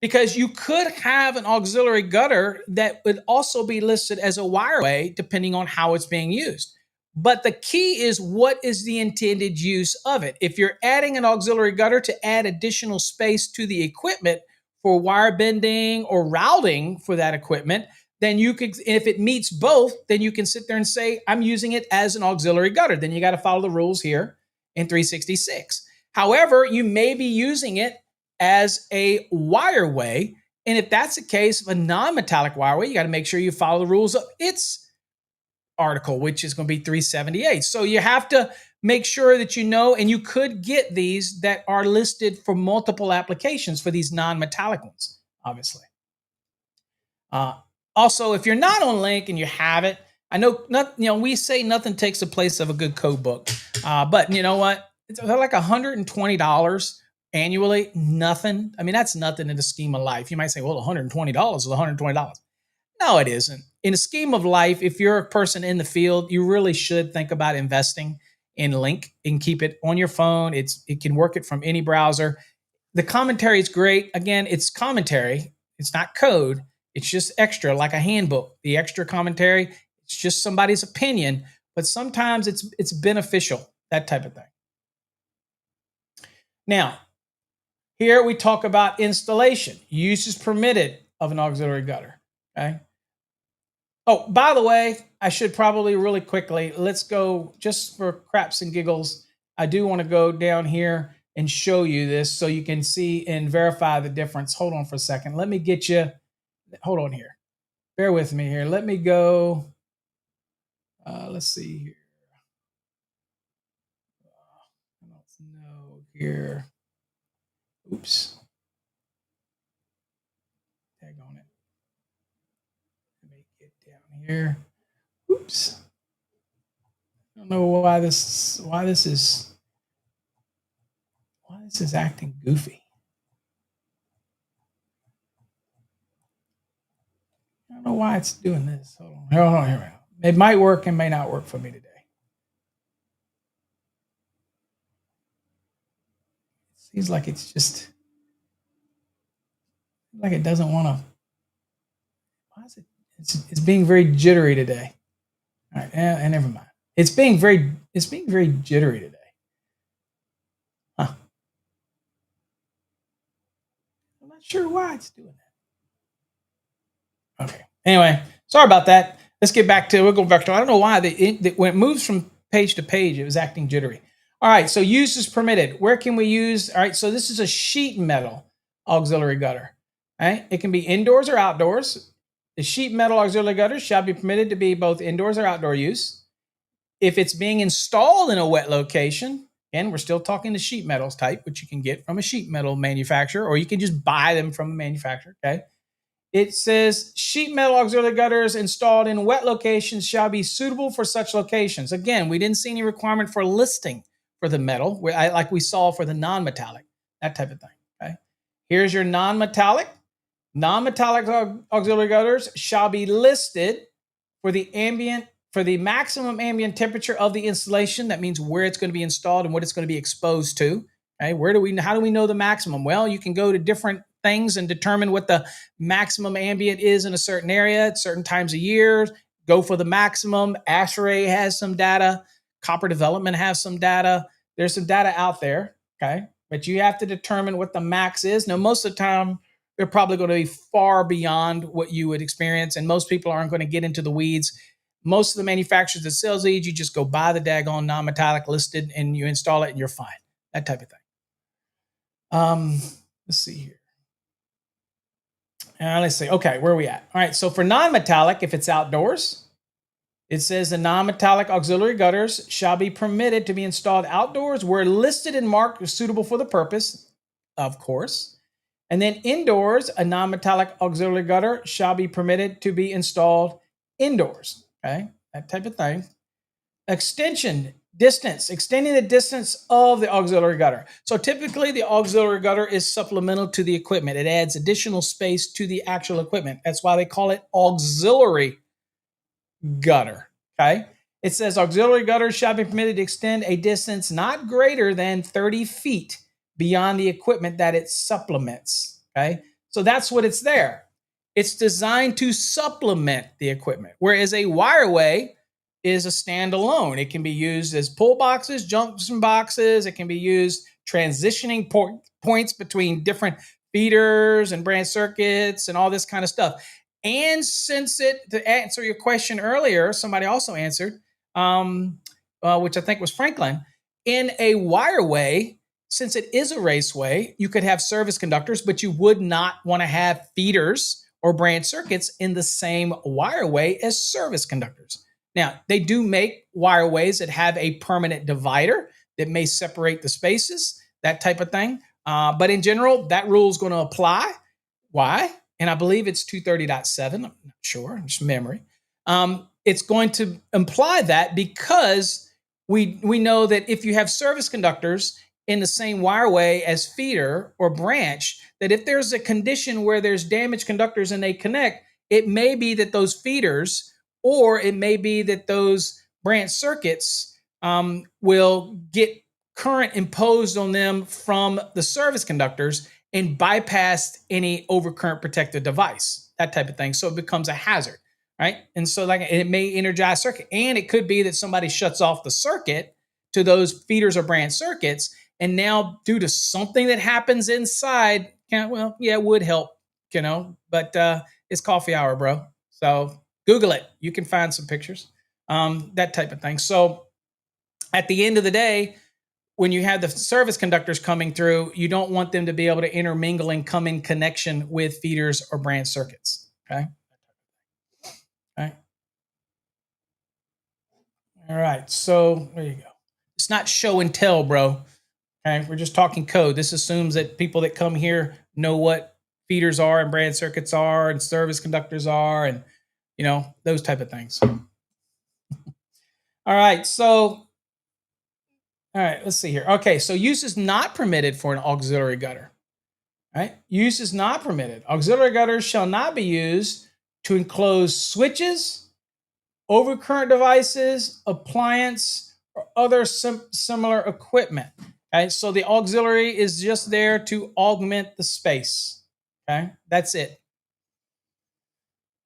Because you could have an auxiliary gutter that would also be listed as a wireway, depending on how it's being used. But the key is, what is the intended use of it? If you're adding an auxiliary gutter to add additional space to the equipment for wire bending or routing for that equipment, then you could, if it meets both, then you can sit there and say, I'm using it as an auxiliary gutter. Then you got to follow the rules here in 366. However, you may be using it as a wireway. And if that's the case of a non-metallic wireway, you got to make sure you follow the rules of its article, which is going to be 378. So you have to make sure that you know, and you could get these that are listed for multiple applications for these non-metallic ones, obviously. Also, if you're not on Link and you have it, I know we say nothing takes the place of a good code book, but you know what? They're like $120 annually. Nothing. I mean, that's nothing in the scheme of life. You might say, well, $120 is $120. No, it isn't. In the scheme of life, if you're a person in the field, you really should think about investing in Link and keep it on your phone. It can work it from any browser. The commentary is great. Again, it's commentary. It's not code. It's just extra, like a handbook. The extra commentary, it's just somebody's opinion, but sometimes it's beneficial, that type of thing. Now, here we talk about installation. Use is permitted of an auxiliary gutter. Okay. Oh, by the way, I should probably really quickly, let's go just for craps and giggles. I do want to go down here and show you this so you can see and verify the difference. Hold on for a second. Let me get you. Hold on here. Bear with me here. Let me go. Let's see here. I don't know here. Oops. Tag on it. Let me get down here. Oops. I don't know why this is acting goofy. I don't know why it's doing this. Hold on. Hold on here. It might work and may not work for me today. It seems like it's just like it doesn't want to. Why is it? It's being very jittery today. All right, and never mind. It's being very jittery today. Huh. I'm not sure why it's doing that. Okay. Anyway, sorry about that. Let's get back to. We'll go back to. I don't know why when it moves from page to page, it was acting jittery. All right. So use is permitted. Where can we use? All right. So this is a sheet metal auxiliary gutter. All right. It can be indoors or outdoors. The sheet metal auxiliary gutter shall be permitted to be both indoors or outdoor use. If it's being installed in a wet location, and we're still talking the sheet metals type, which you can get from a sheet metal manufacturer, or you can just buy them from a manufacturer, okay? It says sheet metal auxiliary gutters installed in wet locations shall be suitable for such locations. Again, we didn't see any requirement for listing for the metal, like we saw for the non-metallic, that type of thing, okay? Here's your non-metallic. Non-metallic auxiliary gutters shall be listed for the maximum ambient temperature of the installation. That means where it's going to be installed and what it's going to be exposed to. Okay, how do we know the maximum? Well, you can go to different things and determine what the maximum ambient is in a certain area at certain times of year. Go for the maximum. ASHRAE has some data. Copper Development has some data. There's some data out there. Okay, but you have to determine what the max is. Now, most of the time, they're probably going to be far beyond what you would experience, and most people aren't going to get into the weeds. Most of the manufacturers that sells these, you just go buy the daggone non-metallic listed and you install it and you're fine. That type of thing. Let's see here. Let's see. Okay, where are we at? All right, so for non-metallic, if it's outdoors, it says the non-metallic auxiliary gutters shall be permitted to be installed outdoors where listed and marked as suitable for the purpose, of course. And then indoors, a non-metallic auxiliary gutter shall be permitted to be installed indoors. Okay, that type of thing. Extension, distance, extending the distance of the auxiliary gutter. So typically the auxiliary gutter is supplemental to the equipment. It adds additional space to the actual equipment. That's why they call it auxiliary gutter. Okay, it says auxiliary gutters shall be permitted to extend a distance not greater than 30 feet beyond the equipment that it supplements. Okay, so that's what it's there. It's designed to supplement the equipment, whereas a wireway is a standalone. It can be used as pull boxes, junction boxes. It can be used transitioning points between different feeders and branch circuits and all this kind of stuff. And since to answer your question earlier, somebody also answered, which I think was Franklin, in a wireway, since it is a raceway, you could have service conductors, but you would not want to have feeders or branch circuits in the same wireway as service conductors. Now, they do make wireways that have a permanent divider that may separate the spaces, that type of thing. But in general, that rule is going to apply. Why? And I believe it's 230.7. I'm not sure, just memory. It's going to imply that because we know that if you have service conductors in the same wireway as feeder or branch, that if there's a condition where there's damaged conductors and they connect, it may be that those feeders or it may be that those branch circuits will get current imposed on them from the service conductors and bypass any overcurrent protective device, that type of thing. So it becomes a hazard, right? And so like it may energize circuit, and it could be that somebody shuts off the circuit to those feeders or branch circuits, and now due to something that happens inside, it would help, but it's coffee hour, bro. So Google it. You can find some pictures, that type of thing. So at the end of the day, when you have the service conductors coming through, you don't want them to be able to intermingle and come in connection with feeders or branch circuits. Okay. All right. All right. So there you go. It's not show and tell, bro. Okay. We're just talking code. This assumes that people that come here know what feeders are and branch circuits are and service conductors are and, those type of things. All right. So, all right, let's see here. Okay. So use is not permitted for an auxiliary gutter. Right? Use is not permitted. Auxiliary gutters shall not be used to enclose switches, overcurrent devices, appliance, or other similar equipment. Okay? So the auxiliary is just there to augment the space. Okay? That's it.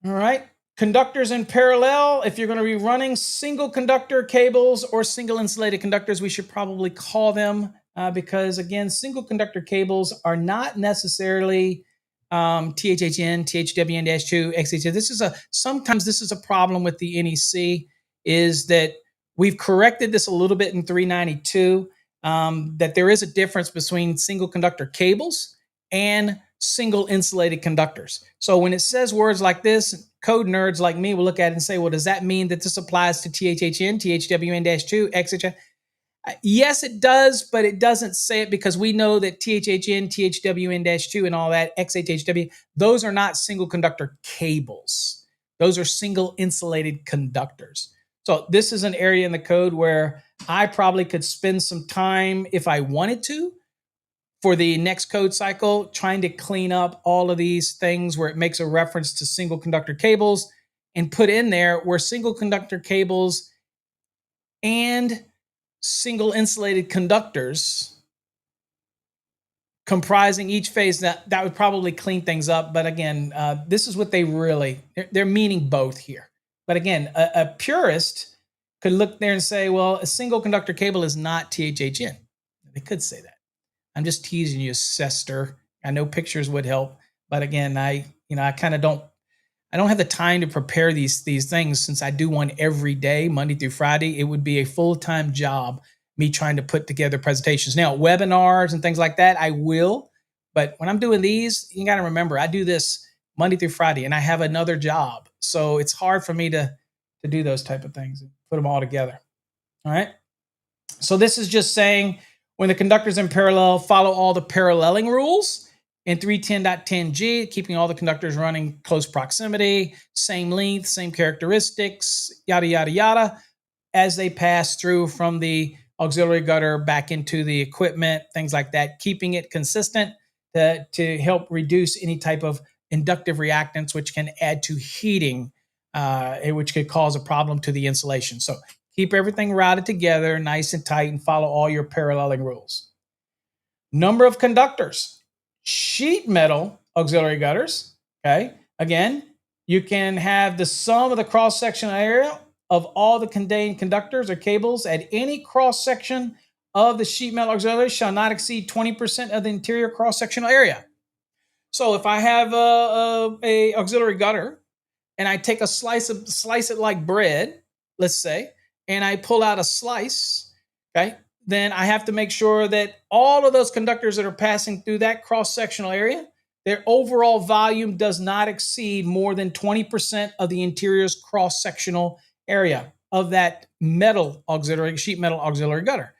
All right. Conductors in parallel. If you're going to be running single conductor cables or single insulated conductors, we should probably call them because, again, single conductor cables are not necessarily THHN, THWN-2, XHN. Sometimes this is a problem with the NEC, is that we've corrected this a little bit in 392, that there is a difference between single conductor cables and single insulated conductors. So when it says words like this, code nerds like me will look at it and say, well, does that mean that this applies to THHN, THWN-2, XHN? Yes, it does, but it doesn't say it because we know that THHN, THWN-2, and all that, XHHW, those are not single conductor cables. Those are single insulated conductors. So this is an area in the code where I probably could spend some time if I wanted to for the next code cycle, trying to clean up all of these things where it makes a reference to single conductor cables and put in there where single conductor cables and single insulated conductors comprising each phase, that would probably clean things up. But again, this is what they're meaning both here. But again, a purist could look there and say, well, a single conductor cable is not THHN. They could say that. I'm just teasing you, sister. I know pictures would help, but again, I kind of don't have the time to prepare these things since I do one every day, Monday through Friday. It would be a full-time job, me trying to put together presentations. Now, webinars and things like that, I will, but when I'm doing these, you got to remember, I do this Monday through Friday, and I have another job, so it's hard for me to do those type of things and put them all together. All right. So this is just saying, when the conductors in parallel, follow all the paralleling rules in 310.10g, keeping all the conductors running close proximity, same length, same characteristics, yada, yada, yada, as they pass through from the auxiliary gutter back into the equipment, things like that, keeping it consistent to help reduce any type of inductive reactance, which can add to heating, which could cause a problem to the insulation. So keep everything routed together, nice and tight, and follow all your paralleling rules. Number of conductors. Sheet metal auxiliary gutters. Okay. Again, you can have the sum of the cross-sectional area of all the contained conductors or cables at any cross-section of the sheet metal auxiliary shall not exceed 20% of the interior cross-sectional area. So if I have a auxiliary gutter and I take a slice it like bread, let's say, and I pull out a slice, okay, then I have to make sure that all of those conductors that are passing through that cross-sectional area, their overall volume does not exceed more than 20% of the interior's cross-sectional area of that sheet metal auxiliary gutter.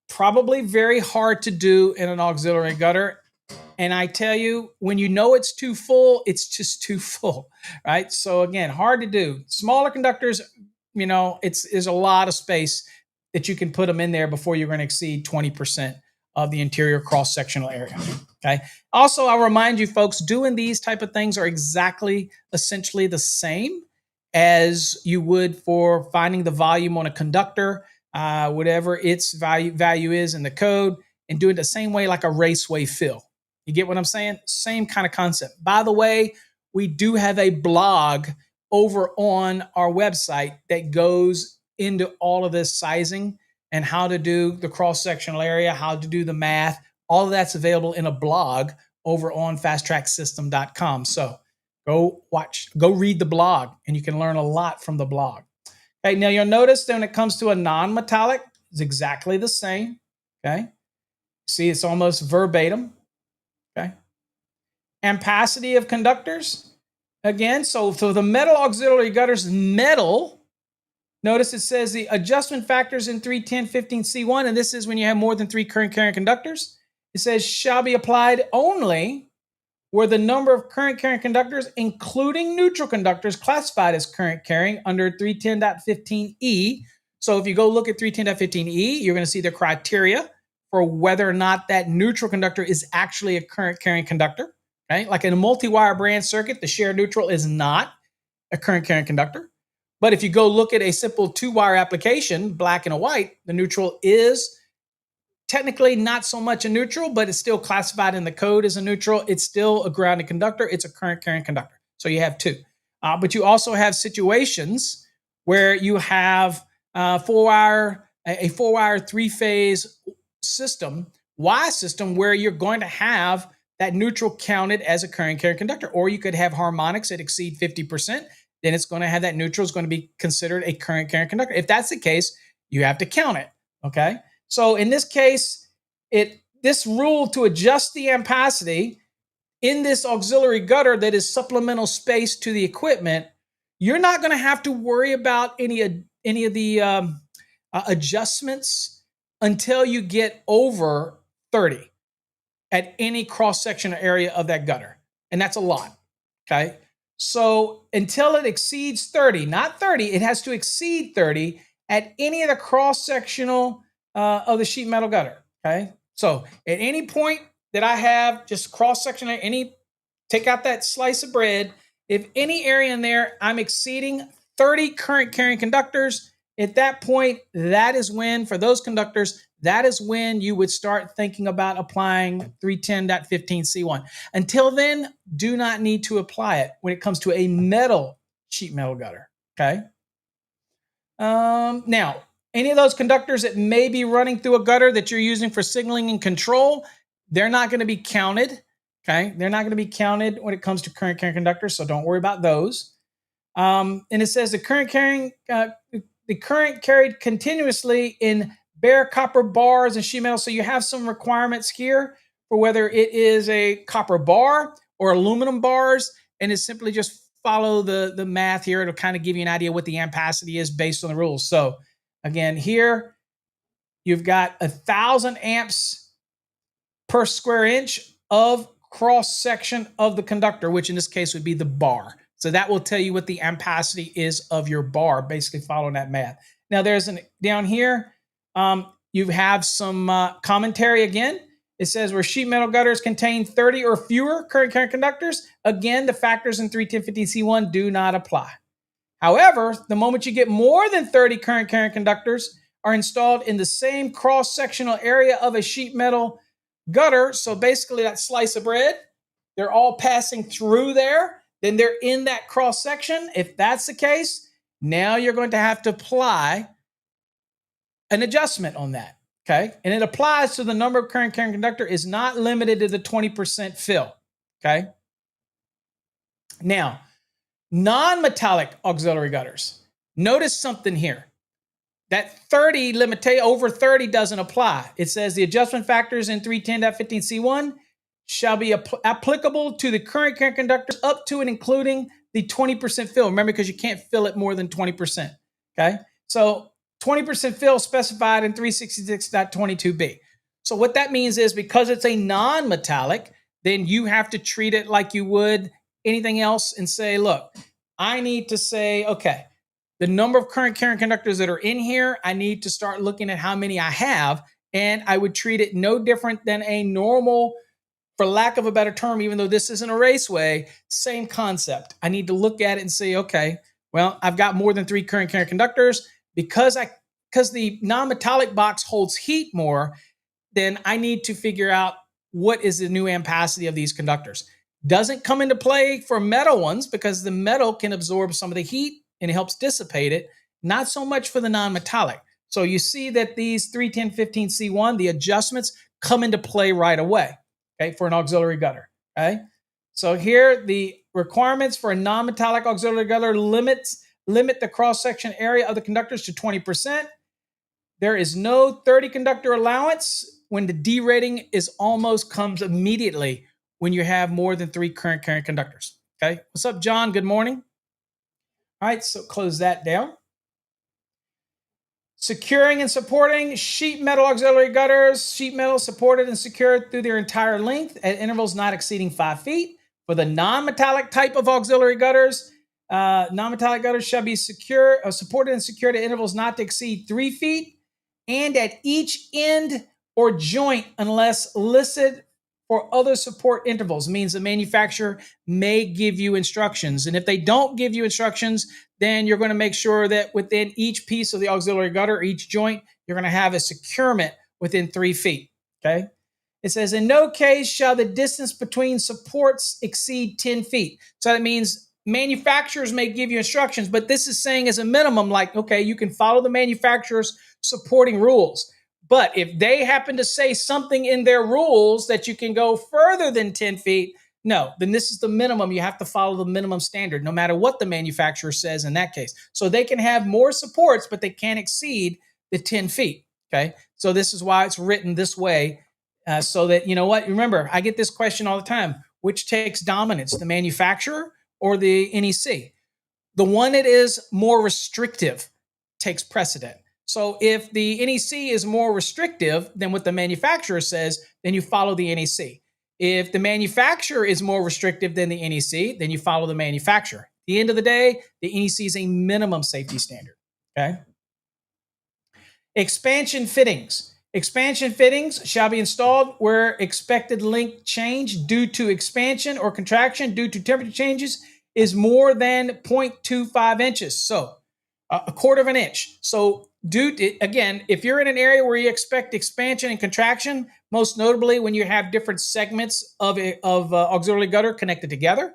Probably very hard to do in an auxiliary gutter. And I tell you, when you know it's too full, it's just too full, right? So again, hard to do. Smaller conductors, there's a lot of space that you can put them in there before you're going to exceed 20% of the interior cross-sectional area. Okay. Also, I'll remind you folks, doing these type of things are essentially the same as you would for finding the volume on a conductor, whatever its value is in the code, and doing it the same way like a raceway fill. You get what I'm saying? Same kind of concept. By the way, we do have a blog over on our website that goes into all of this sizing and how to do the cross-sectional area, how to do the math. All of that's available in a blog over on fasttracksystem.com. So go read the blog, and you can learn a lot from the blog. Okay, now you'll notice that when it comes to a non-metallic, it's exactly the same. Okay, see, it's almost verbatim. Okay, ampacity of conductors. Again, so the metal auxiliary gutters, metal. Notice it says the adjustment factors in 310.15C1, and this is when you have more than 3 current carrying conductors. It says shall be applied only where the number of current carrying conductors, including neutral conductors, classified as current carrying under 310.15E. So if you go look at 310.15E, you're going to see the criteria for whether or not that neutral conductor is actually a current carrying conductor. Right? Like in a multi-wire branch circuit, the shared neutral is not a current carrying conductor. But if you go look at a simple 2-wire application, black and a white, the neutral is technically not so much a neutral, but it's still classified in the code as a neutral. It's still a grounded conductor. It's a current carrying conductor. So you have 2. But you also have situations where you have a 4-wire 3-phase system, Y system, where you're going to have that neutral counted as a current carrying conductor. Or you could have harmonics that exceed 50%. Then it's going to have that neutral is going to be considered a current carrying conductor. If that's the case, you have to count it. Okay. So in this case, this rule to adjust the ampacity in this auxiliary gutter that is supplemental space to the equipment, you're not going to have to worry about any of the adjustments until you get over 30 at any cross-sectional area of that gutter. And that's a lot. Okay. So until it exceeds 30, not 30, it has to exceed 30 at any of the cross-sectional of the sheet metal gutter. Okay. So at any point that I have just cross-sectional, take out that slice of bread, if any area in there I'm exceeding 30 current carrying conductors, at that point, that is when, for those conductors, that is when you would start thinking about applying 310.15C1. Until then, do not need to apply it when it comes to a metal sheet metal gutter. Okay. Now, any of those conductors that may be running through a gutter that you're using for signaling and control, they're not going to be counted. Okay. They're not going to be counted when it comes to current carrying conductors, so don't worry about those. And it says the current carried continuously in bare copper bars and sheet metal. So you have some requirements here for whether it is a copper bar or aluminum bars, and it's simply just follow the math here. It'll kind of give you an idea what the ampacity is based on the rules. So again, here you've got 1,000 amps per square inch of cross section of the conductor, which in this case would be the bar. So that will tell you what the ampacity is of your bar, basically following that math. Now there's down here, you have some commentary again. It says where sheet metal gutters contain 30 or fewer current carrying conductors, again, the factors in 310.15C1 do not apply. However, the moment you get more than 30 current carrying conductors are installed in the same cross-sectional area of a sheet metal gutter, so basically that slice of bread, they're all passing through there, then they're in that cross-section. If that's the case, now you're going to have to apply an adjustment on that. Okay, and it applies to the number of current carrying conductor is not limited to the 20% fill. Okay. Now, Non-metallic auxiliary gutters. Notice something here. That 30 limitation, over 30 doesn't apply. It says the adjustment factors in 310.15C1 shall be applicable to the current conductors up to and including the 20% fill. Remember, because you can't fill it more than 20%. Okay. So 20% fill specified in 366.22b. So what that means is because it's a non-metallic, then you have to treat it like you would anything else and say, look, I need to say, okay, the number of current carrying conductors that are in here, I need to start looking at how many I have, and I would treat it no different than a normal, for lack of a better term, even though this isn't a raceway, same concept. I need to look at it and say, okay, well, I've got more than 3 current carrying conductors because the non-metallic box holds heat more, then I need to figure out what is the new ampacity of these conductors. Doesn't come into play for metal ones because the metal can absorb some of the heat and it helps dissipate it. Not so much for the non-metallic. So you see that these 310.15C1, the adjustments come into play right away, okay, for an auxiliary gutter, okay? So here, the requirements for a non-metallic auxiliary gutter limit the cross-section area of the conductors to 20%. There is no 30 conductor allowance when the D rating comes immediately when you have more than 3 current carrying conductors. Okay. What's up, John? Good morning. All right. So close that down. Securing and supporting sheet metal auxiliary gutters. Sheet metal supported and secured through their entire length at intervals not exceeding 5 feet. For the non-metallic type of auxiliary gutters, non-metallic gutters shall be supported and secured at intervals not to exceed 3 feet and at each end or joint unless listed for other support intervals. Means the manufacturer may give you instructions. And if they don't give you instructions, then you're going to make sure that within each piece of the auxiliary gutter, each joint, you're going to have a securement within 3 feet. Okay. It says, in no case shall the distance between supports exceed 10 feet. So that means manufacturers may give you instructions, but this is saying as a minimum, like, okay, you can follow the manufacturer's supporting rules. But if they happen to say something in their rules that you can go further than 10 feet, no, then this is the minimum. You have to follow the minimum standard, no matter what the manufacturer says in that case. So they can have more supports, but they can't exceed the 10 feet. Okay. So this is why it's written this way. So that, you know what, remember, I get this question all the time. Which takes dominance, the manufacturer or the NEC? The one that is more restrictive takes precedent. So if the NEC is more restrictive than what the manufacturer says, then you follow the NEC. If the manufacturer is more restrictive than the NEC, then you follow the manufacturer. At the end of the day, the NEC is a minimum safety standard. Okay. Expansion fittings. Expansion fittings shall be installed where expected length change due to expansion or contraction due to temperature changes is more than 0.25 inches. So a quarter of an inch. So again, if you're in an area where you expect expansion and contraction, most notably when you have different segments of auxiliary gutter connected together,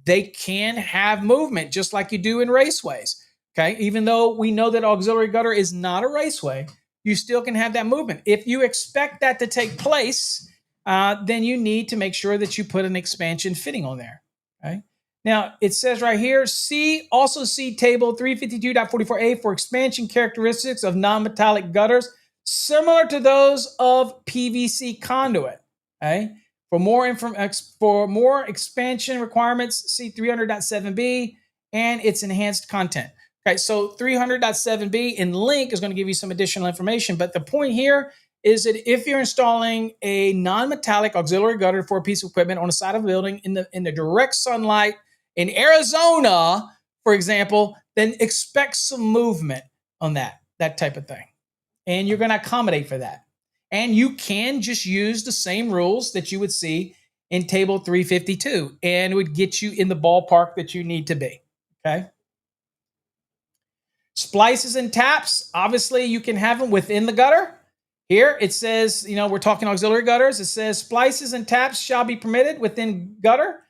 they can have movement just like you do in raceways. Okay, even though we know that auxiliary gutter is not a raceway, you still can have that movement. If you expect that to take place, then you need to make sure that you put an expansion fitting on there. Okay. Now, it says right here, also see table 352.44a for expansion characteristics of non-metallic gutters, similar to those of PVC conduit. Okay. For more expansion requirements, see 300.7b and its enhanced content. Okay, so 300.7b in link is going to give you some additional information. But the point here is that if you're installing a non-metallic auxiliary gutter for a piece of equipment on the side of a building in the direct sunlight in Arizona, for example, then expect some movement on that type of thing. And you're going to accommodate for that. And you can just use the same rules that you would see in table 352, and it would get you in the ballpark that you need to be. Okay. Splices and taps, obviously you can have them within the gutter. Here it says, we're talking auxiliary gutters. It says splices and taps shall be permitted within gutter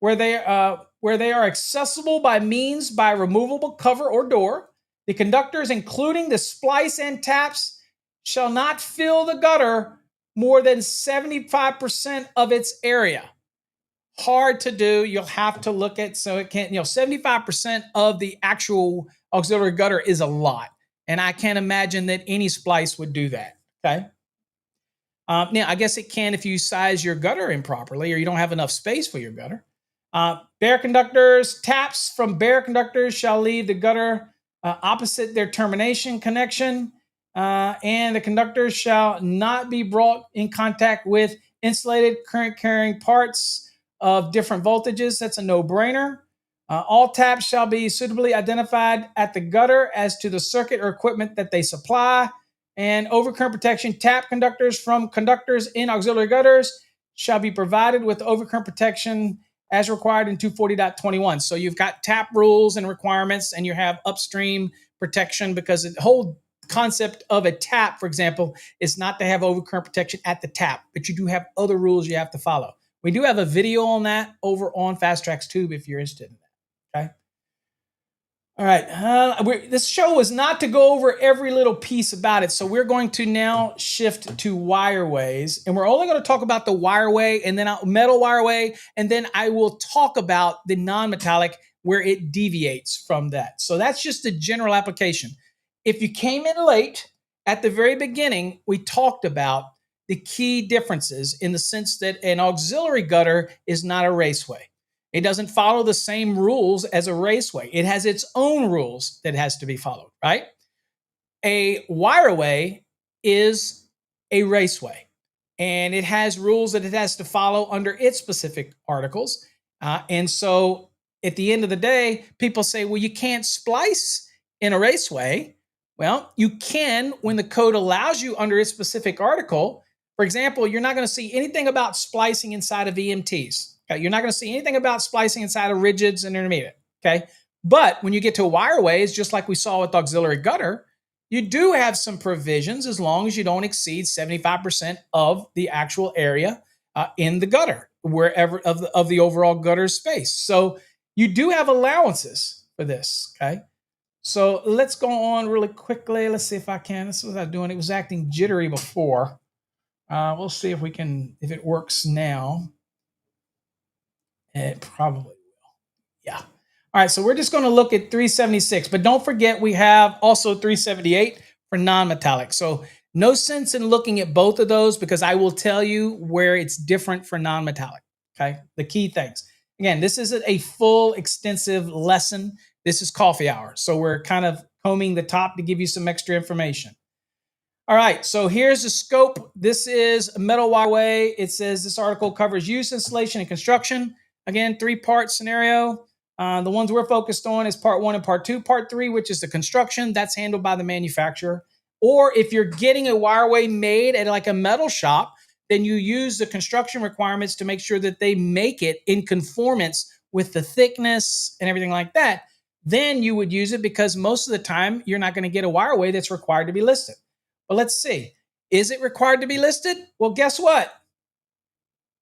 where they are accessible by removable cover or door. The conductors, including the splice and taps, shall not fill the gutter more than 75% of its area. hard to do. You'll have to look at, so it can't, 75% of the actual auxiliary gutter is a lot. And I can't imagine that any splice would do that. Okay. Now, I guess it can if you size your gutter improperly or you don't have enough space for your gutter. Bare conductors, taps from bare conductors shall leave the gutter opposite their termination connection, and the conductors shall not be brought in contact with insulated current carrying parts of different voltages. That's a no-brainer. All taps shall be suitably identified at the gutter as to the circuit or equipment that they supply. And overcurrent protection, tap conductors from conductors in auxiliary gutters shall be provided with overcurrent protection as required in 240.21. So you've got tap rules and requirements, and you have upstream protection, because the whole concept of a tap, for example, is not to have overcurrent protection at the tap, but you do have other rules you have to follow. We do have a video on that over on Fast Tracks Tube if you're interested in that. Okay. All right. This show is not to go over every little piece about it. So we're going to now shift to wireways, and we're only going to talk about the wireway and then metal wireway. And then I will talk about the non-metallic where it deviates from that. So that's just a general application. If you came in late, at the very beginning, we talked about the key differences in the sense that an auxiliary gutter is not a raceway. It doesn't follow the same rules as a raceway. It has its own rules that has to be followed, right? A wireway is a raceway, and it has rules that it has to follow under its specific articles. And so at the end of the day, people say, well, you can't splice in a raceway. Well, you can when the code allows you under its specific article. For example, you're not going to see anything about splicing inside of EMTs. Okay? You're not going to see anything about splicing inside of rigids and intermediate. Okay, but when you get to wireways, just like we saw with auxiliary gutter, you do have some provisions as long as you don't exceed 75% of the actual area in the gutter, wherever of the overall gutter space. So you do have allowances for this. Okay. So let's go on really quickly. Let's see if I can. This is what I'm doing. It was acting jittery before. We'll see if it works now. It probably will. Yeah. All right. So we're just going to look at 376, but don't forget we have also 378 for non-metallic. So no sense in looking at both of those, because I will tell you where it's different for non-metallic. Okay. The key things. Again, this isn't a full extensive lesson. This is coffee hour. So we're kind of combing the top to give you some extra information. All right, so here's the scope. This is a metal wireway. It says this article covers use, installation, and construction. Again, 3-part scenario. The ones we're focused on is part 1 and part 2. Part 3, which is the construction, that's handled by the manufacturer. Or if you're getting a wireway made at like a metal shop, then you use the construction requirements to make sure that they make it in conformance with the thickness and everything like that. Then you would use it, because most of the time you're not going to get a wireway that's required to be listed. But let's see. Is it required to be listed? Well, guess what?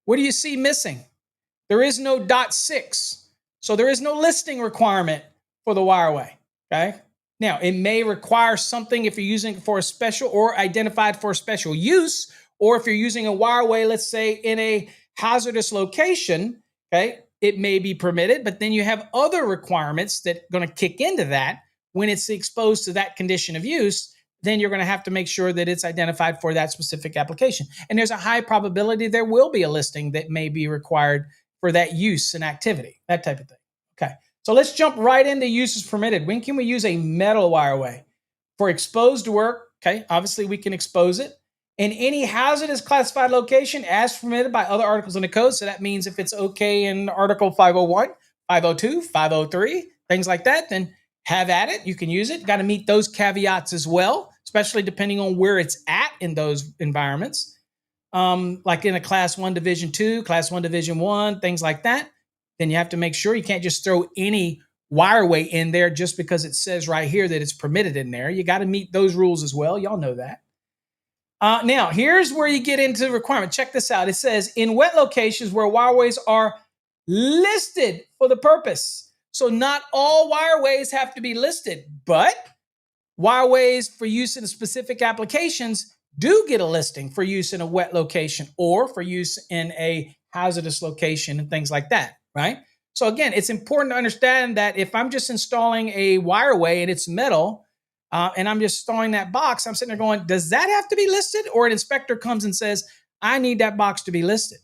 What do you see missing? There is no .6. So there is no listing requirement for the wireway. Okay. Now, it may require something if you're using it for a special or identified for a special use, or if you're using a wireway, let's say in a hazardous location, okay, it may be permitted, but then you have other requirements that are going to kick into that when it's exposed to that condition of use. Then you're going to have to make sure that it's identified for that specific application. And there's a high probability there will be a listing that may be required for that use and activity, that type of thing. Okay, so let's jump right into uses permitted. When can we use a metal wireway? For exposed work, okay, obviously we can expose it. In any hazardous classified location as permitted by other articles in the code. So that means if it's okay in Article 501, 502, 503, things like that, then have at it. You can use it. Got to meet those caveats as well, especially depending on where it's at in those environments. Like in a Class 1 Division 2, Class 1 Division 1, things like that. Then you have to make sure you can't just throw any wireway in there just because it says right here that it's permitted in there. You got to meet those rules as well. Y'all know that. Now, here's where you get into the requirement. Check this out. It says, in wet locations where wireways are listed for the purpose. So not all wireways have to be listed, but wireways for use in specific applications do get a listing for use in a wet location or for use in a hazardous location and things like that, right? So again, it's important to understand that if I'm just installing a wireway and it's metal, and I'm just installing that box, I'm sitting there going, does that have to be listed? Or an inspector comes and says, I need that box to be listed.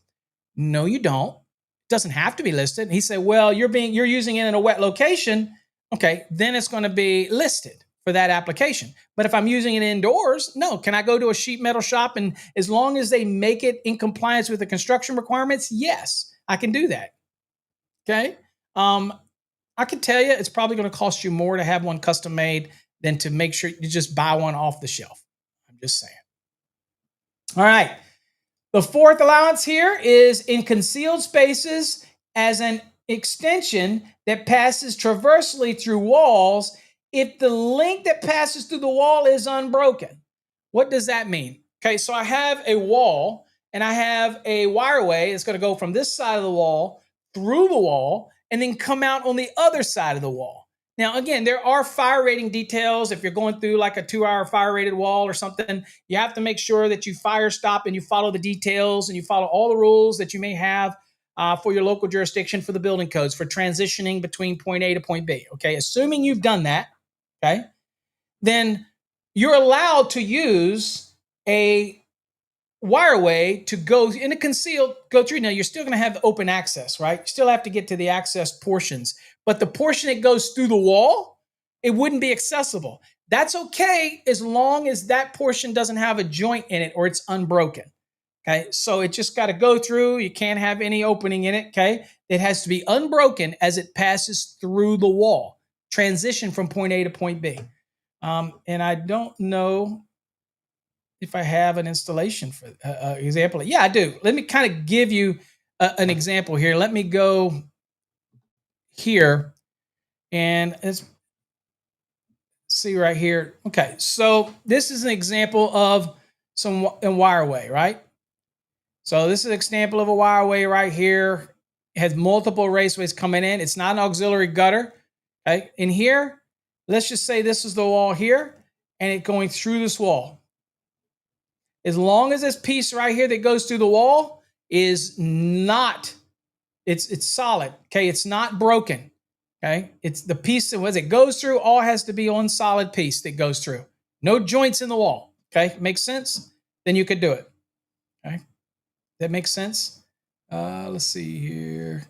No, you don't. It doesn't have to be listed. He said, well, you're using it in a wet location. Okay, then it's going to be listed for that application. But if I'm using it indoors, no. Can I go to a sheet metal shop and as long as they make it in compliance with the construction requirements, yes, I can do that. Okay. I can tell you it's probably going to cost you more to have one custom made than to make sure you just buy one off the shelf. I'm just saying. All right. The fourth allowance here is in concealed spaces as an extension that passes traversely through walls if the link that passes through the wall is unbroken. What does that mean? Okay, so I have a wall and I have a wireway that's going to go from this side of the wall through the wall and then come out on the other side of the wall. Now, again, there are fire rating details. If you're going through like a 2-hour fire rated wall or something, you have to make sure that you fire stop and you follow the details and you follow all the rules that you may have for your local jurisdiction for the building codes for transitioning between point A to point B. Okay, assuming you've done that, okay, then you're allowed to use a wireway to go in a concealed go through. Now you're still going to have open access, right? You still have to get to the access portions, but the portion that goes through the wall, it wouldn't be accessible. That's okay as long as that portion doesn't have a joint in it or it's unbroken. Okay, so it just got to go through. You can't have any opening in it. Okay, it has to be unbroken as it passes through the wall. Transition from point A to point B. And I don't know if I have an installation for example. Yeah, I do. Let me kind of give you an example here. Let me go here and let's see right here. Okay, so this is an example of some wireway, right? So this is an example of a wireway right here. It has multiple raceways coming in. It's not an auxiliary gutter. Okay, in here, let's just say this is the wall here and it going through this wall. As long as this piece right here that goes through the wall is not, it's solid. Okay, it's not broken. Okay, it's the piece that as it goes through, all has to be on solid piece that goes through. No joints in the wall. Okay, makes sense? Then you could do it. Okay, that makes sense. Let's see here.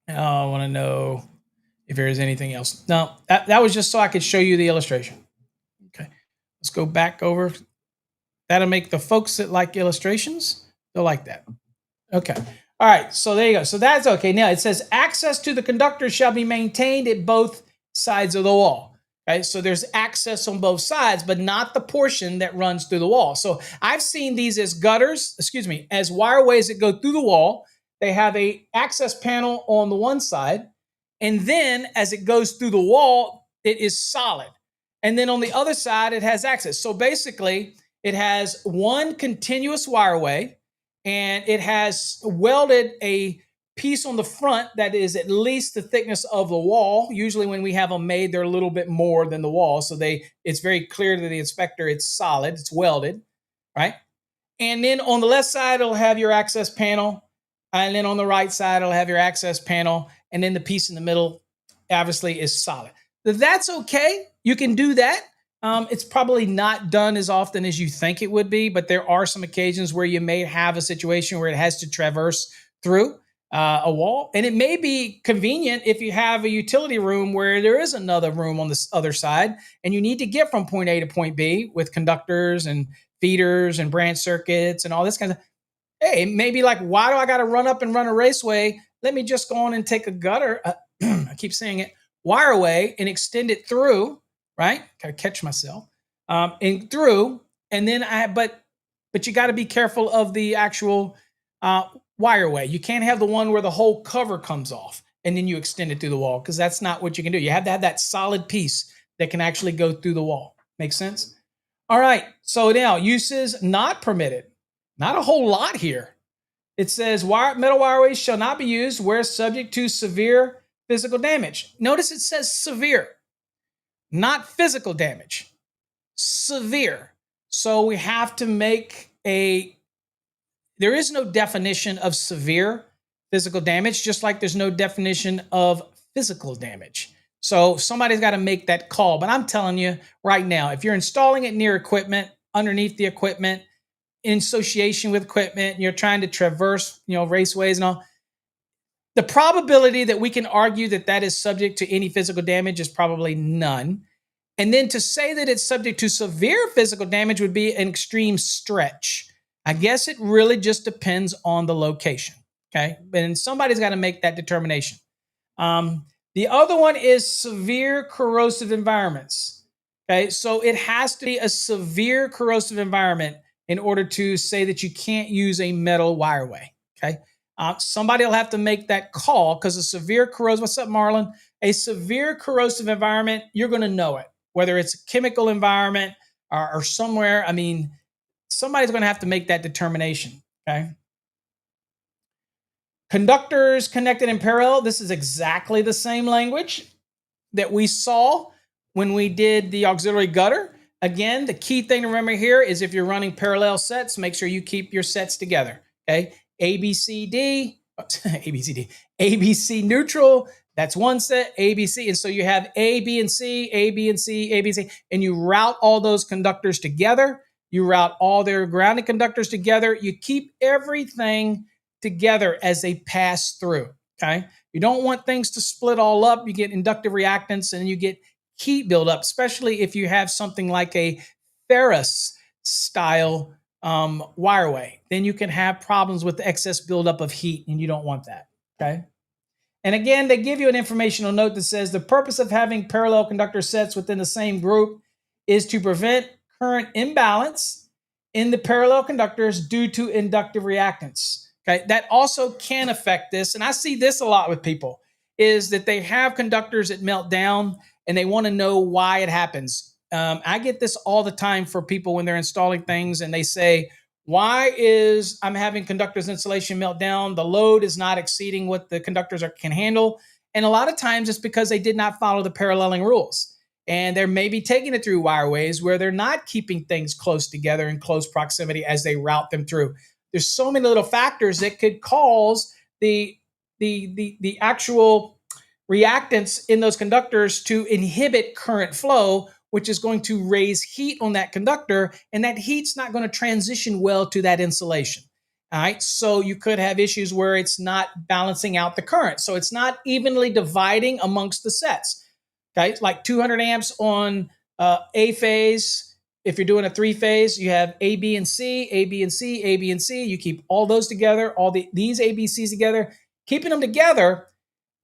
Oh, I want to know if there is anything else. No, that was just so I could show you the illustration. Okay, let's go back over. That'll make the folks that like illustrations, they'll like that. Okay. All right. So there you go. So that's okay. Now it says access to the conductor shall be maintained at both sides of the wall. Okay. So there's access on both sides, but not the portion that runs through the wall. So I've seen these as gutters, as wireways that go through the wall. They have a access panel on the one side. And then as it goes through the wall, it is solid. And then on the other side, it has access. So basically, it has one continuous wireway, and it has welded a piece on the front that is at least the thickness of the wall. Usually when we have them made, they're a little bit more than the wall. So it's very clear to the inspector it's solid, it's welded, right? And then on the left side, it'll have your access panel. And then on the right side, it'll have your access panel. And then the piece in the middle, obviously, is solid. That's okay. You can do that. It's probably not done as often as you think it would be, but there are some occasions where you may have a situation where it has to traverse through a wall. And it may be convenient if you have a utility room where there is another room on the other side and you need to get from point A to point B with conductors and feeders and branch circuits and all this kind of. Hey, maybe like, why do I got to run up and run a raceway? Let me just go on and take a gutter. I keep saying it, wireway, and extend it through. Right? Gotta catch myself. And through, and then but you got to be careful of the actual wireway. You can't have the one where the whole cover comes off and then you extend it through the wall, because that's not what you can do. You have to have that solid piece that can actually go through the wall. Make sense? All right. So now uses not permitted. Not a whole lot here. It says metal wireways shall not be used where subject to severe physical damage. Notice it says severe. Not physical damage, severe. So we have to make a there is no definition of severe physical damage, just like there's no definition of physical damage. So somebody's got to make that call. But I'm telling you right now, if you're installing it near equipment, underneath the equipment, in association with equipment, you're trying to traverse, raceways and all, the probability that we can argue that that is subject to any physical damage is probably none. And then to say that it's subject to severe physical damage would be an extreme stretch. I guess it really just depends on the location. Okay. And somebody's got to make that determination. The other one is severe corrosive environments. Okay. So it has to be a severe corrosive environment in order to say that you can't use a metal wireway. Okay. Somebody will have to make that call because a severe corrosive, what's up, Marlon? A severe corrosive environment, you're going to know it, whether it's a chemical environment or somewhere. I mean, somebody's going to have to make that determination. Okay. Conductors connected in parallel. This is exactly the same language that we saw when we did the auxiliary gutter. Again, the key thing to remember here is if you're running parallel sets, make sure you keep your sets together. Okay. A, B, C, D, A, B, C, D, A, B, C neutral. That's one set, A, B, C. And so you have A, B, and C, A, B, and C, A, B, C, and you route all those conductors together. You route all their grounded conductors together. You keep everything together as they pass through. Okay. You don't want things to split all up. You get inductive reactance and you get heat buildup, especially if you have something like a ferrous style wireway. Then you can have problems with the excess buildup of heat, and you don't want that. Okay. And again, they give you an informational note that says the purpose of having parallel conductor sets within the same group is to prevent current imbalance in the parallel conductors due to inductive reactance. Okay, that also can affect this, and I see this a lot with people, is that they have conductors that melt down and they want to know why it happens. I get this all the time for people when they're installing things and they say, why is I'm having conductors insulation melt down? The load is not exceeding what the conductors can handle. And a lot of times it's because they did not follow the paralleling rules. And they're maybe taking it through wireways where they're not keeping things close together in close proximity as they route them through. There's so many little factors that could cause the actual reactants in those conductors to inhibit current flow, which is going to raise heat on that conductor, and that heat's not going to transition well to that insulation. All right, so you could have issues where it's not balancing out the current. So it's not evenly dividing amongst the sets. Okay, like 200 amps on A phase. If you're doing a 3-phase, you have A, B, and C, A, B, and C, A, B, and C. You keep all those together, these A, B, Cs together. Keeping them together,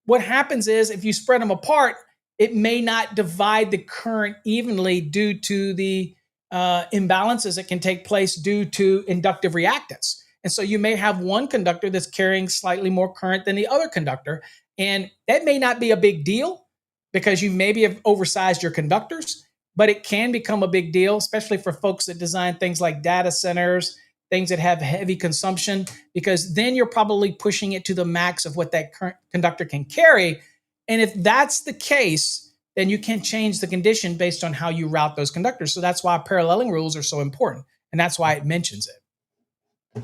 what happens is if you spread them apart, it may not divide the current evenly due to the imbalances that can take place due to inductive reactance. And so you may have one conductor that's carrying slightly more current than the other conductor. And that may not be a big deal because you maybe have oversized your conductors, but it can become a big deal, especially for folks that design things like data centers, things that have heavy consumption, because then you're probably pushing it to the max of what that current conductor can carry. And if that's the case, then you can change the condition based on how you route those conductors. So that's why paralleling rules are so important. And that's why it mentions it.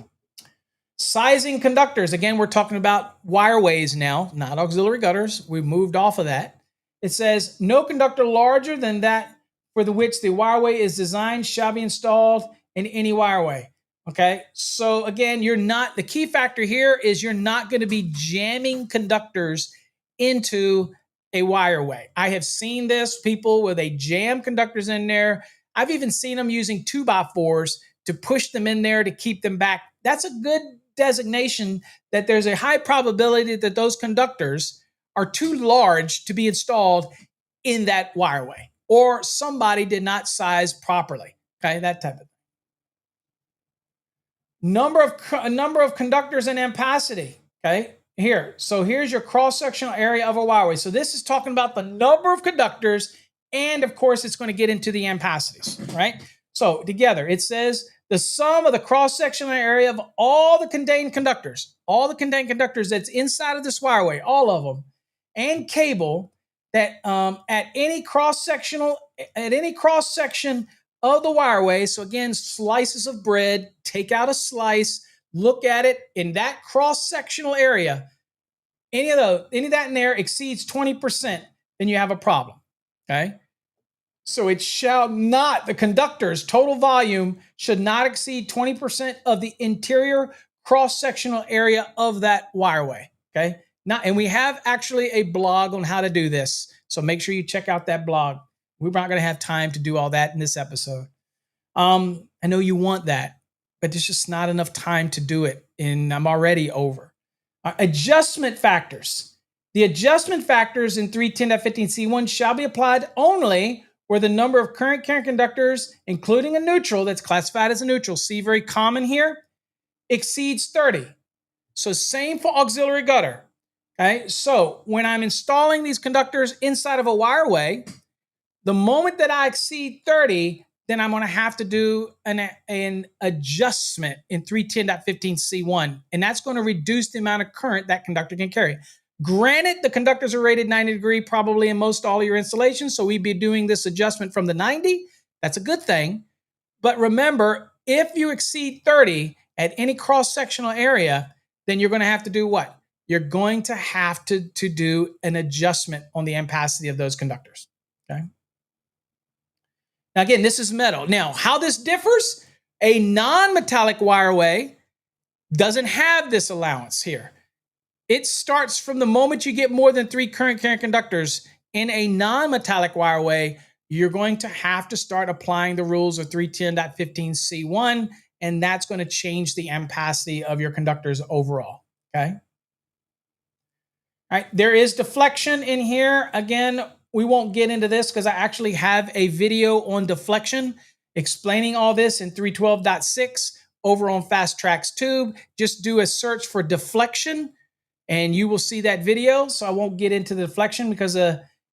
Sizing conductors. Again, we're talking about wireways now, not auxiliary gutters. We've moved off of that. It says no conductor larger than that for which the wireway is designed shall be installed in any wireway. Okay, so again, the key factor here is you're not going to be jamming conductors into a wireway. I have seen this, people where they jam conductors in there. I've even seen them using 2x4s to push them in there to keep them back. That's a good designation that there's a high probability that those conductors are too large to be installed in that wireway, or somebody did not size properly. Okay, that type of thing. Number of conductors and ampacity. Okay, so here's your cross-sectional area of a wireway. So this is talking about the number of conductors, and of course, it's going to get into the ampacities, right? So together, it says the sum of the cross-sectional area of all the contained conductors that's inside of this wireway, all of them, and cable that at any cross-section of the wireway. So again, slices of bread, take out a slice, look at it in that cross-sectional area. Any of that in there exceeds 20%, then you have a problem. Okay. So it shall not, the conductor's total volume should not exceed 20% of the interior cross-sectional area of that wireway. Okay. Now, and we have actually a blog on how to do this. So make sure you check out that blog. We're not going to have time to do all that in this episode. I know you want that, but there's just not enough time to do it. And I'm already over. Adjustment factors. The adjustment factors in 310.15c1 shall be applied only where the number of current carrying conductors, including a neutral that's classified as a neutral, see, very common here, exceeds 30. So same for auxiliary gutter. Okay, so when I'm installing these conductors inside of a wireway, the moment that I exceed 30, then I'm going to have to do an adjustment in 310.15c1, and that's going to reduce the amount of current that conductor can carry. Granted, the conductors are rated 90 degree probably in most all of your installations, so we'd be doing this adjustment from the 90. That's a good thing. But remember, if you exceed 30 at any cross-sectional area, then you're going to have to do what? You're going to have to do an adjustment on the ampacity of those conductors. Okay. Now, again, this is metal. Now, how this differs, a non-metallic wireway doesn't have this allowance here. It starts from the moment you get more than 3 current carrying conductors in a non-metallic wireway, you're going to have to start applying the rules of 310.15c1, and that's going to change the ampacity of your conductors overall. Okay. All right. There is deflection in here. Again, we won't get into this because I actually have a video on deflection explaining all this in 312.6 over on Fast Tracks Tube. Just do a search for deflection and you will see that video. So I won't get into the deflection because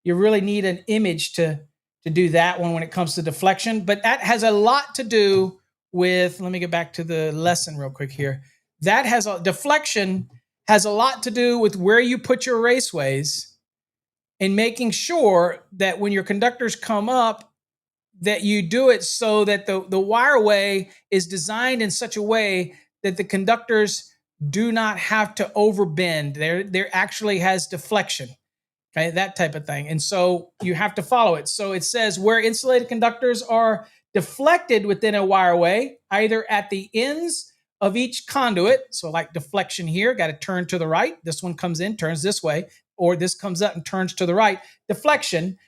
you really need an image to do that one when it comes to deflection. But that has a lot to do with, let me get back to the lesson real quick here. Deflection has a lot to do with where you put your raceways and making sure that when your conductors come up, that you do it so that the wireway is designed in such a way that the conductors do not have to overbend. There actually has deflection, okay, that type of thing. And so you have to follow it. So it says where insulated conductors are deflected within a wireway, either at the ends of each conduit, so like deflection here, got to turn to the right. This one comes in, turns this way, or this comes up and turns to the right. Deflection,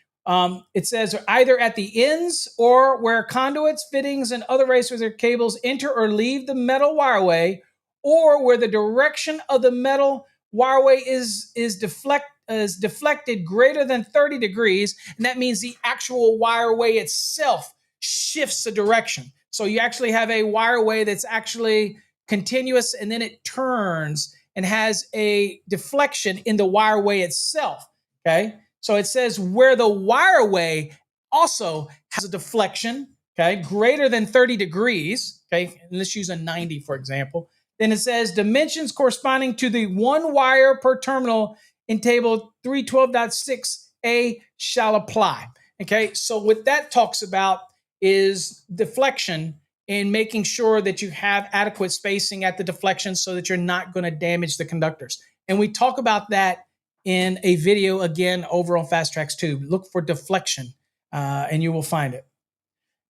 it says either at the ends or where conduits, fittings, and other raceways or cables enter or leave the metal wireway, or where the direction of the metal wireway is deflected greater than 30 degrees, and that means the actual wireway itself shifts the direction. So you actually have a wireway that's actually continuous, and then it turns and has a deflection in the wireway itself, okay? So it says where the wireway also has a deflection, okay, greater than 30 degrees, okay? And let's use a 90, for example. Then it says dimensions corresponding to the one wire per terminal in table 312.6a shall apply, okay? So what that talks about is deflection and making sure that you have adequate spacing at the deflection so that you're not going to damage the conductors. And we talk about that in a video, again, over on Fast Tracks Tube. Look for deflection, and you will find it.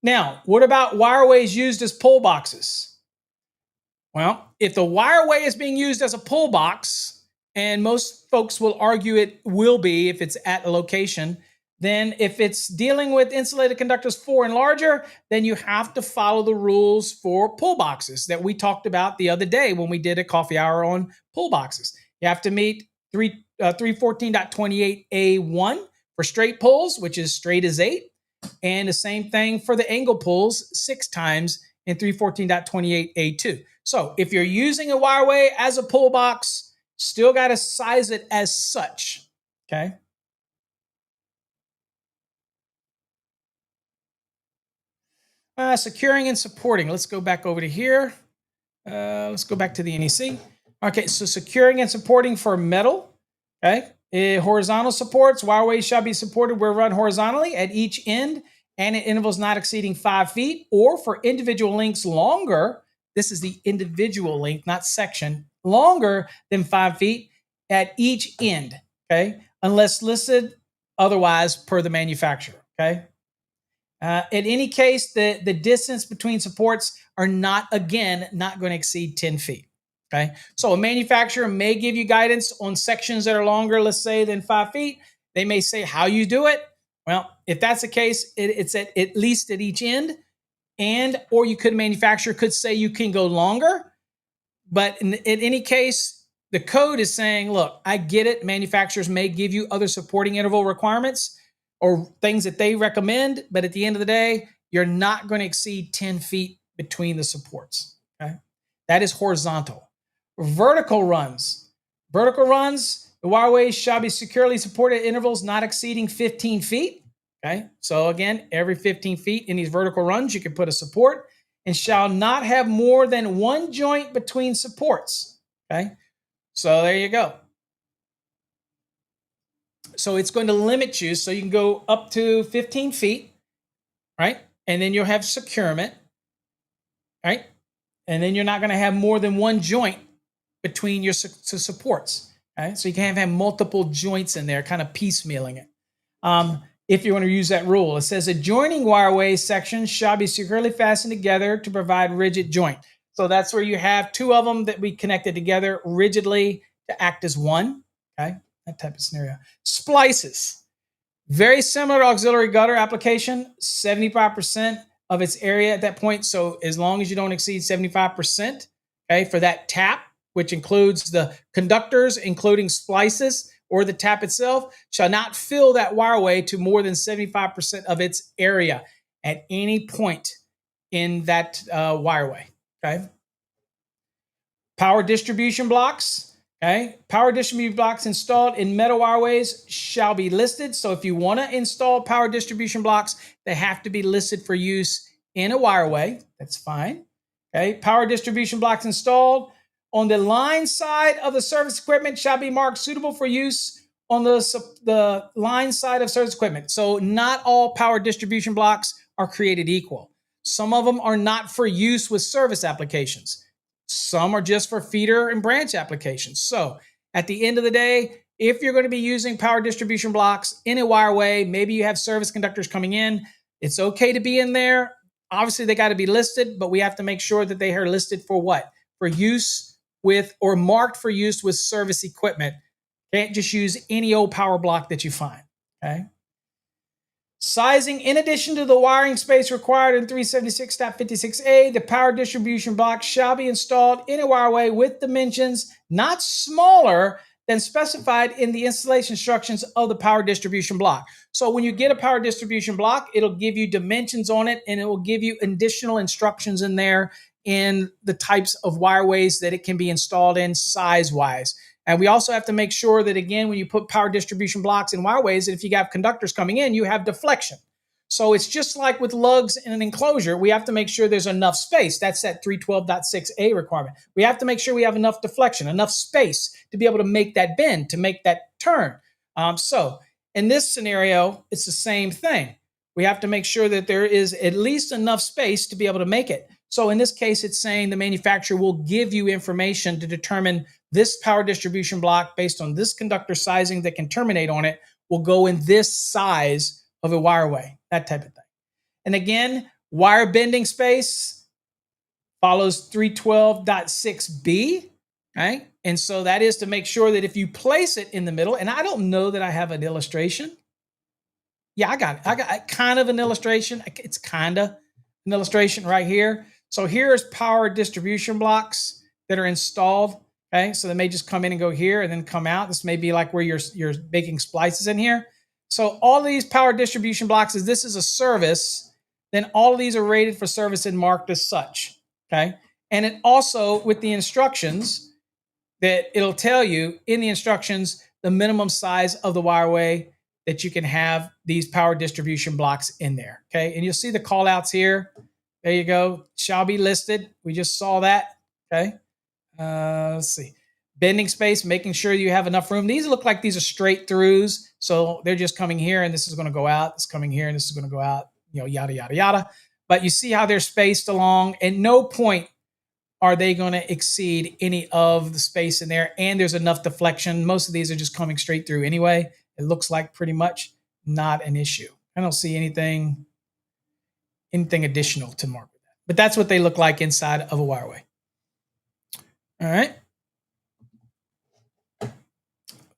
Now, what about wireways used as pull boxes? Well, if the wireway is being used as a pull box, and most folks will argue it will be if it's at a location, then if it's dealing with insulated conductors 4 and larger, then you have to follow the rules for pull boxes that we talked about the other day when we did a coffee hour on pull boxes. You have to meet 314.28A1 for straight pulls, which is straight as 8, and the same thing for the angle pulls 6 times in 314.28A2. So if you're using a wireway as a pull box, still got to size it as such, okay? Securing and supporting. Let's go back over to here. Let's go back to the NEC. Okay, so securing and supporting for metal. Okay, horizontal supports. Wireways shall be supported where run horizontally at each end and at intervals not exceeding 5 feet, or for individual links longer This is the individual length, not section, longer than 5 feet at each end, okay? Unless listed otherwise per the manufacturer, okay? In any case, the distance between supports are not going to exceed 10 feet. Okay. So a manufacturer may give you guidance on sections that are longer, let's say, than 5 feet. They may say how you do it. Well, if that's the case, it's at least at each end. Or manufacturer could say you can go longer. But in any case, the code is saying, look, I get it. Manufacturers may give you other supporting interval requirements or things that they recommend, but at the end of the day, you're not going to exceed 10 feet between the supports. Okay, that is horizontal. Vertical runs. The wireways shall be securely supported at intervals not exceeding 15 feet. Okay, so again, every 15 feet in these vertical runs, you can put a support and shall not have more than one joint between supports. Okay, so there you go. So it's going to limit you, so you can go up to 15 feet, right? And then you'll have securement, right? And then you're not going to have more than one joint between your supports, right? So you can't have multiple joints in there, kind of piecemealing it. If you want to use that rule, it says adjoining wireway sections shall be securely fastened together to provide rigid joint. So that's where you have two of them that we connected together rigidly to act as one, okay? That type of scenario. Splices. Very similar to auxiliary gutter application, 75% of its area at that point. So as long as you don't exceed 75%, okay, for that tap, which includes the conductors, including splices, or the tap itself, shall not fill that wireway to more than 75% of its area at any point in that wireway, okay? Power distribution blocks. Okay, power distribution blocks installed in metal wireways shall be listed. So if you want to install power distribution blocks, they have to be listed for use in a wireway. That's fine. Okay, power distribution blocks installed on the line side of the service equipment shall be marked suitable for use on the line side of service equipment. So not all power distribution blocks are created equal. Some of them are not for use with service applications. Some are just for feeder and branch applications. So at the end of the day, if you're going to be using power distribution blocks in a wireway, maybe you have service conductors coming in, it's okay to be in there. Obviously, they got to be listed, but we have to make sure that they are listed for what? For use with or marked for use with service equipment. Can't just use any old power block that you find, okay? Sizing, in addition to the wiring space required in 376.56a, the power distribution block shall be installed in a wireway with dimensions not smaller than specified in the installation instructions of the power distribution block. So when you get a power distribution block, it'll give you dimensions on it, and it will give you additional instructions in there in the types of wireways that it can be installed in size-wise. And we also have to make sure that, again, when you put power distribution blocks in wireways, if you have conductors coming in, you have deflection. So it's just like with lugs in an enclosure, we have to make sure there's enough space. That's that 312.6a requirement. We have to make sure we have enough deflection, enough space to be able to make that bend, to make that turn. So in this scenario, it's the same thing. We have to make sure that there is at least enough space to be able to make it. So in this case, it's saying the manufacturer will give you information to determine this power distribution block based on this conductor sizing that can terminate on it will go in this size of a wireway, that type of thing. And again, wire bending space follows 312.6b, right? And so that is to make sure that if you place it in the middle, and I don't know that I have an illustration. Yeah, I got kind of an illustration. It's kind of an illustration right here. So here's power distribution blocks that are installed. Okay, so they may just come in and go here and then come out. This may be like where you're making splices in here. So all of these power distribution blocks, as this is a service, then all of these are rated for service and marked as such. Okay, and it also, with the instructions, that it'll tell you in the instructions the minimum size of the wireway that you can have these power distribution blocks in there. Okay, and you'll see the call outs here. There you go. Shall be listed. We just saw that. Okay. Let's see. Bending space, making sure you have enough room. These look like these are straight throughs. So they're just coming here and this is going to go out. It's coming here and this is going to go out, yada, yada, yada. But you see how they're spaced along. At no point are they going to exceed any of the space in there? And there's enough deflection. Most of these are just coming straight through anyway. It looks like pretty much not an issue. I don't see anything additional to mark with that. But that's what they look like inside of a wireway. All right.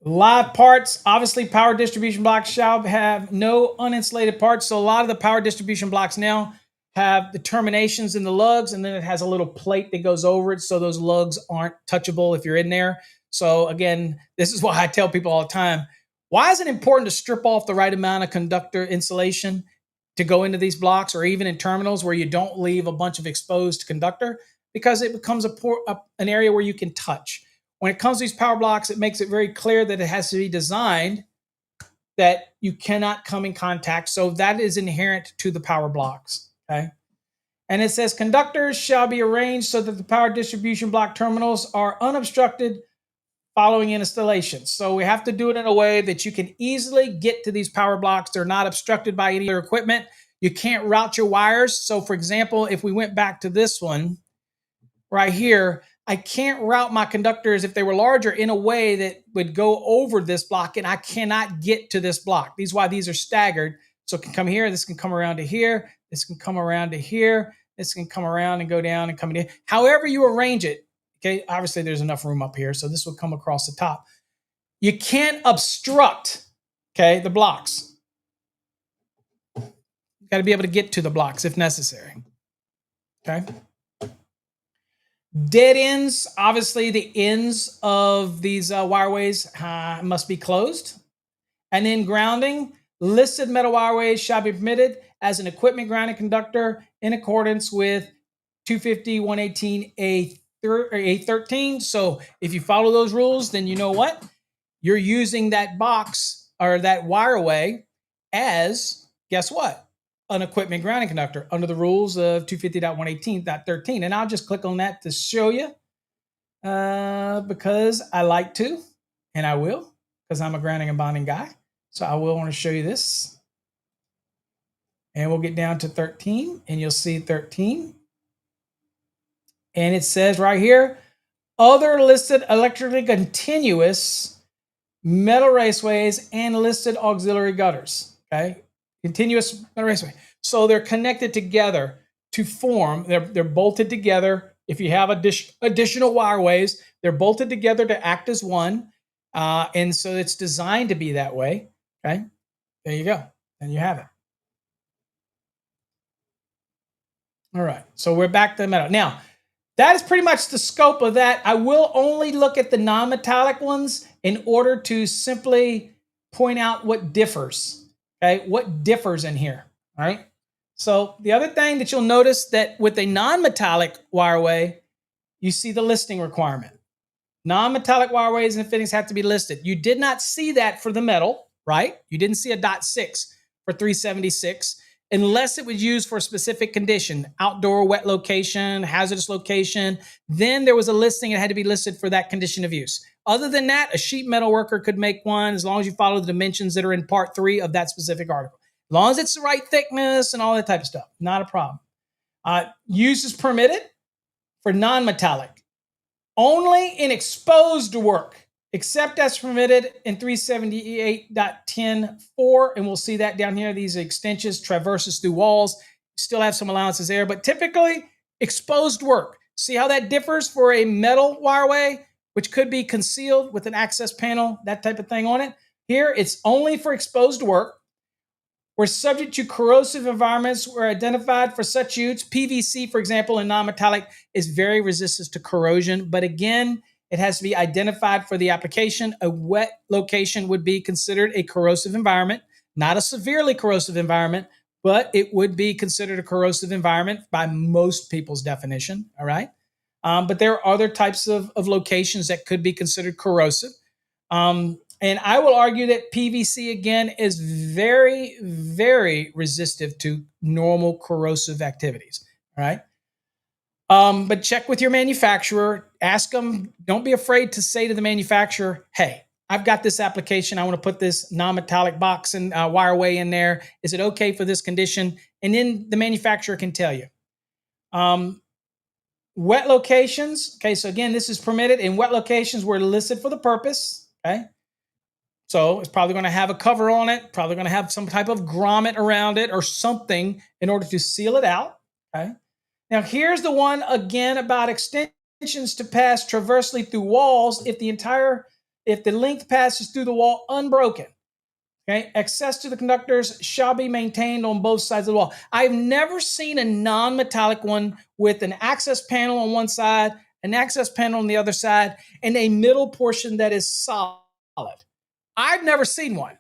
Live parts, obviously power distribution blocks shall have no uninsulated parts. So a lot of the power distribution blocks now have the terminations in the lugs, and then it has a little plate that goes over it so those lugs aren't touchable if you're in there. So again, this is why I tell people all the time, why is it important to strip off the right amount of conductor insulation to go into these blocks, or even in terminals where you don't leave a bunch of exposed conductor? Because it becomes an area where you can touch. When it comes to these power blocks, it makes it very clear that it has to be designed that you cannot come in contact. So that is inherent to the power blocks, okay? And it says conductors shall be arranged so that the power distribution block terminals are unobstructed following installation. So we have to do it in a way that you can easily get to these power blocks. They're not obstructed by any other equipment. You can't route your wires. So for example, if we went back to this one right here, I can't route my conductors if they were larger in a way that would go over this block, and I cannot get to this block. These why these are staggered. So it can come here, this can come around to here, this can come around to here, this can come around and go down and come in. However you arrange it, okay, obviously there's enough room up here, so this will come across the top. You can't obstruct, okay, the blocks. You got to be able to get to the blocks if necessary, okay? Dead ends, obviously the ends of these wireways must be closed. And then grounding, listed metal wireways shall be permitted as an equipment grounding conductor in accordance with 250-118A13. So if you follow those rules, then you know what? You're using that box or that wireway as, guess what? An equipment grounding conductor under the rules of 250.118.13. And I'll just click on that to show you because I like to, and I will, because I'm a grounding and bonding guy. So I will want to show you this. And we'll get down to 13, and you'll see 13. And it says right here, other listed electrically continuous metal raceways and listed auxiliary gutters, okay? Continuous metal raceway. So they're connected together to form, they're bolted together. If you have additional wireways, they're bolted together to act as one. And so it's designed to be that way, okay? There you go, and you have it. All right, so we're back to the metal. Now, that is pretty much the scope of that. I will only look at the non-metallic ones in order to simply point out what differs, okay? What differs in here, all right? So the other thing that you'll notice that with a non-metallic wireway, you see the listing requirement. Non-metallic wireways and fittings have to be listed. You did not see that for the metal, right? You didn't see a .6 for 376 unless it was used for a specific condition, outdoor wet location, hazardous location. Then there was a listing. It had to be listed for that condition of use. Other than that, a sheet metal worker could make one as long as you follow the dimensions that are in part 3 of that specific article. As long as it's the right thickness and all that type of stuff, not a problem. Use is permitted for non-metallic. Only in exposed work, except as permitted in 378.10.4, and we'll see that down here. These are extensions, traverses through walls. You still have some allowances there, but typically exposed work. See how that differs for a metal wireway, which could be concealed with an access panel, that type of thing on it. Here, it's only for exposed work. We're subject to corrosive environments were identified for such use. PVC, for example, in non-metallic is very resistant to corrosion. But again, it has to be identified for the application. A wet location would be considered a corrosive environment, not a severely corrosive environment, but it would be considered a corrosive environment by most people's definition, all right? But there are other types of locations that could be considered corrosive. And I will argue that PVC, again, is very, very resistive to normal corrosive activities, all right? But check with your manufacturer. Ask them. Don't be afraid to say to the manufacturer, hey, I've got this application. I want to put this non-metallic box and wireway in there. Is it okay for this condition? And then the manufacturer can tell you. Wet locations. Okay, so again, this is permitted in wet locations where listed for the purpose. Okay. So it's probably going to have a cover on it, probably going to have some type of grommet around it or something in order to seal it out. Okay. Now here's the one again about extensions to pass transversely through walls if the length passes through the wall unbroken. Okay, access to the conductors shall be maintained on both sides of the wall. I've never seen a non-metallic one with an access panel on one side, an access panel on the other side, and a middle portion that is solid. I've never seen one.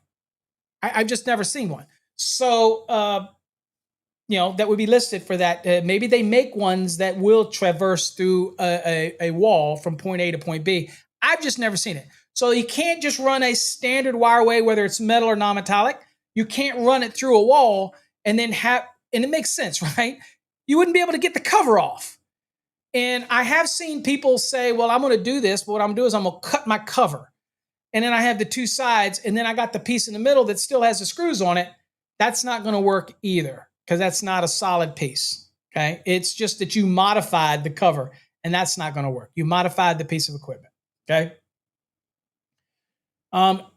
I've just never seen one. So, that would be listed for that. Maybe they make ones that will traverse through a wall from point A to point B. I've just never seen it. So you can't just run a standard wireway, whether it's metal or non-metallic. You can't run it through a wall and then and it makes sense, right? You wouldn't be able to get the cover off. And I have seen people say, well, I'm going to do this, but what I'm going to do is I'm going to cut my cover. And then I have the two sides, and then I got the piece in the middle that still has the screws on it. That's not going to work either because that's not a solid piece. Okay. It's just that you modified the cover, and that's not going to work. You modified the piece of equipment. Okay.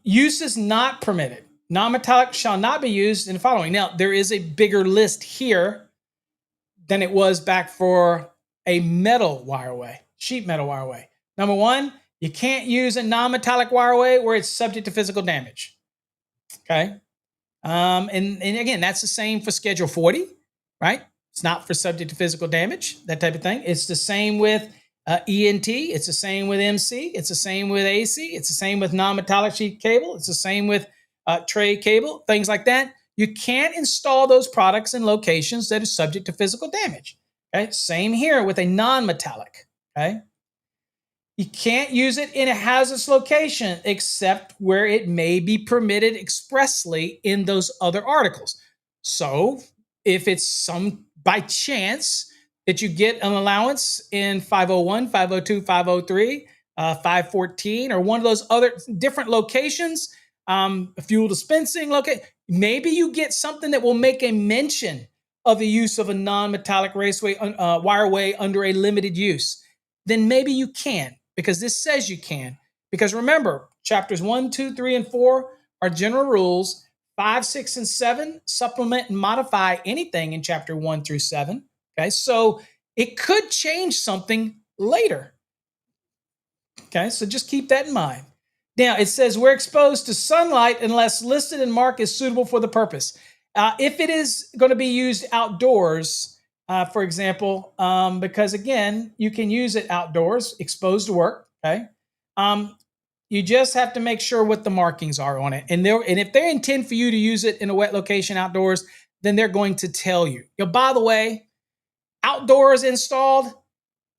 Use is not permitted. Non-metallic shall not be used in the following. Now, there is a bigger list here than it was back for a metal wireway, sheet metal wireway. Number one, you can't use a non-metallic wireway where it's subject to physical damage. Okay. And again, that's the same for Schedule 40, right? It's not for subject to physical damage, that type of thing. It's the same with ENT. It's the same with MC. It's the same with AC. It's the same with non-metallic sheet cable. It's the same with tray cable, things like that. You can't install those products in locations that are subject to physical damage. Okay. Same here with a non-metallic. Okay. You can't use it in a hazardous location except where it may be permitted expressly in those other articles. So if it's some by chance that you get an allowance in 501, 502, 503, 514, or one of those other different locations, fuel dispensing location, maybe you get something that will make a mention of the use of a non-metallic wireway under a limited use. Then maybe you can, because this says you can. Because remember, chapters 1, 2, 3, and 4 are general rules. 5, 6, and 7 supplement and modify anything in chapter 1 through 7. Okay, so it could change something later. Okay, so just keep that in mind. Now, it says we're exposed to sunlight unless listed and marked as suitable for the purpose. If it is going to be used outdoors, for example, because again, you can use it outdoors, exposed to work. Okay. You just have to make sure what the markings are on it. And if they intend for you to use it in a wet location outdoors, then they're going to tell you. By the way, outdoors installed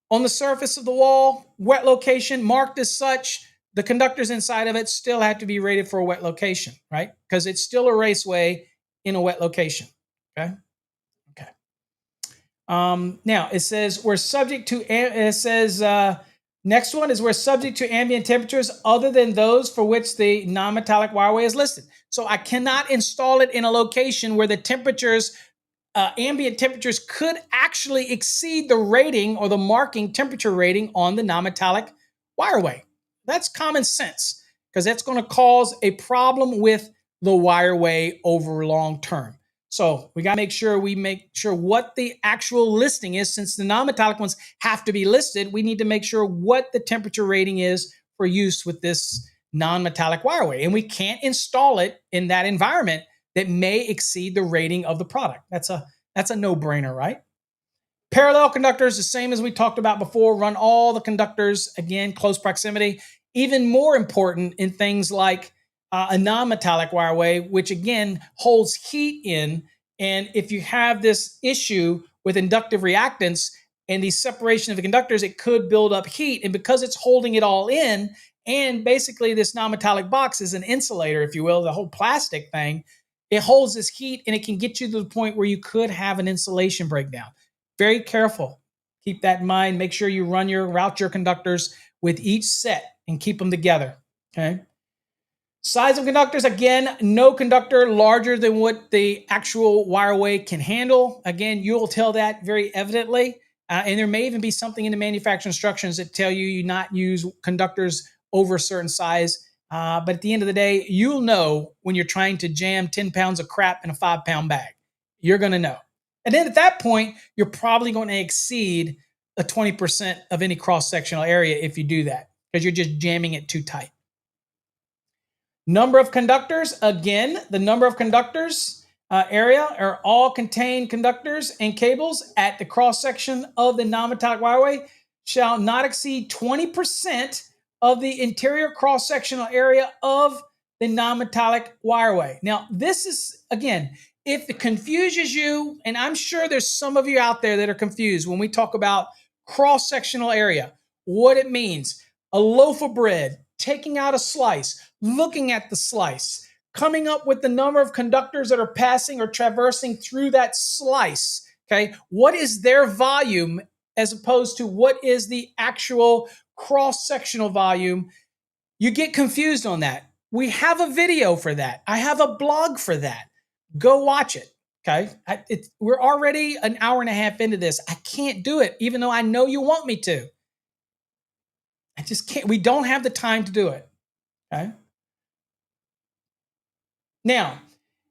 on the surface of the wall, wet location marked as such, the conductors inside of it still have to be rated for a wet location, right? Because it's still a raceway in a wet location. Okay. Now it says we're subject to. It says next one is we're subject to ambient temperatures other than those for which the non-metallic wireway is listed. So I cannot install it in a location where the temperatures, ambient temperatures, could actually exceed the rating or the marking temperature rating on the non-metallic wireway. That's common sense because that's going to cause a problem with the wireway over long term. So we got to make sure what the actual listing is. Since the non-metallic ones have to be listed, we need to make sure what the temperature rating is for use with this non-metallic wireway. And we can't install it in that environment that may exceed the rating of the product. That's a no-brainer, right? Parallel conductors, the same as we talked about before, run all the conductors, again, close proximity. Even more important in things like a non-metallic wireway, which again holds heat in. And if you have this issue with inductive reactance and the separation of the conductors, it could build up heat. And because it's holding it all in, and basically this non-metallic box is an insulator, if you will, the whole plastic thing, it holds this heat and it can get you to the point where you could have an insulation breakdown. Very careful. Keep that in mind. Make sure you route your conductors with each set and keep them together. Okay. Size of conductors, again, no conductor larger than what the actual wireway can handle. Again, you'll tell that very evidently. And there may even be something in the manufacturer instructions that tell you not use conductors over a certain size. But at the end of the day, you'll know when you're trying to jam 10 pounds of crap in a 5-pound bag. You're going to know. And then at that point, you're probably going to exceed a 20% of any cross-sectional area if you do that, because you're just jamming it too tight. Number of conductors, again, the number of conductors area are all contained conductors and cables at the cross-section of the non-metallic wireway shall not exceed 20% of the interior cross-sectional area of the non-metallic wireway. Now, this is, again, if it confuses you, and I'm sure there's some of you out there that are confused when we talk about cross-sectional area, what it means. A loaf of bread, taking out a slice, looking at the slice, coming up with the number of conductors that are passing or traversing through that slice. Okay, what is their volume as opposed to what is the actual cross-sectional volume? You get confused on that. We have a video for that. I have a blog for that. Go watch it. Okay, we're already an hour and a half into this. I can't do it, even though I know you want me to. I just can't. We don't have the time to do it. Okay. Now,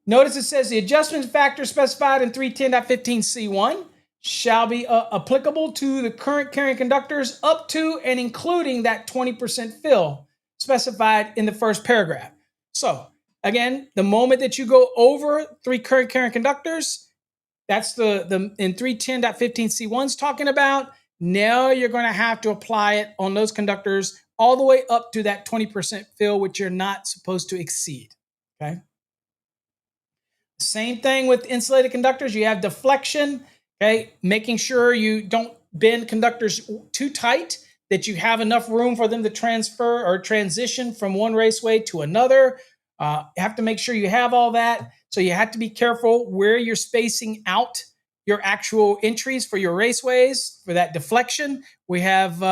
notice it says the adjustment factor specified in 310.15c1 shall be applicable to the current carrying conductors up to and including that 20% fill specified in the first paragraph. So, again, the moment that you go over 3 current carrying conductors, that's the in 310.15c1 is talking about. Now you're going to have to apply it on those conductors all the way up to that 20% fill, which you're not supposed to exceed. Okay. Same thing with insulated conductors. You have deflection, okay, making sure you don't bend conductors too tight, that you have enough room for them to transfer or transition from one raceway to another. You have to make sure you have all that. So you have to be careful where you're spacing out your actual entries for your raceways for that deflection. We have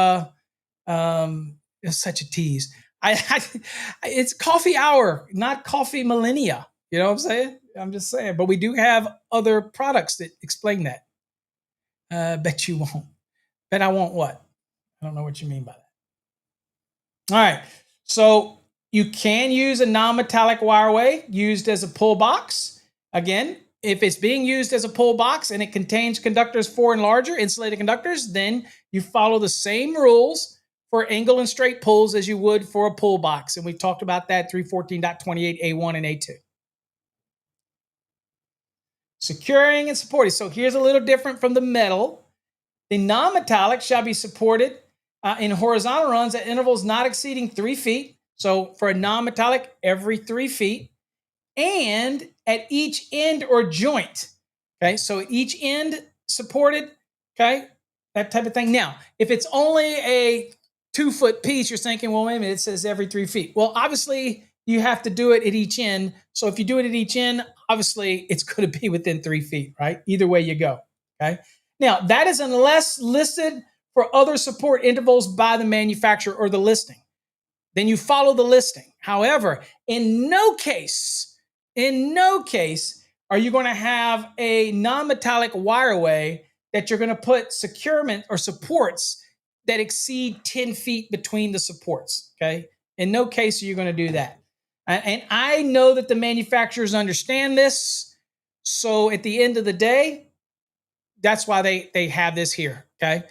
it's such a tease. It's coffee hour, not coffee millennia. You know what I'm saying? I'm just saying. But we do have other products that explain that. Bet you won't. Bet I won't what? I don't know what you mean by that. All right. So you can use a non-metallic wireway used as a pull box. Again, if it's being used as a pull box and it contains conductors 4 and larger, insulated conductors, then you follow the same rules for angle and straight pulls as you would for a pull box. And we've talked about that 314.28 A1 and A2. Securing and supporting. So here's a little different from the metal. The non-metallic shall be supported in horizontal runs at intervals not exceeding 3 feet. So for a non-metallic, every 3 feet. And at each end or joint. Okay, so each end supported, okay, that type of thing. Now, if it's only a 2-foot piece, you're thinking, well, wait a minute, it says every 3 feet. Well, obviously, you have to do it at each end. So if you do it at each end, obviously, it's going to be within 3 feet, right? Either way you go, okay? Now, that is unless listed for other support intervals by the manufacturer or the listing. Then you follow the listing. However, in no case are you going to have a non-metallic wireway that you're going to put securement or supports that exceed 10 feet between the supports, okay? In no case are you going to do that. And I know that the manufacturers understand this. So at the end of the day, that's why they have this here, okay?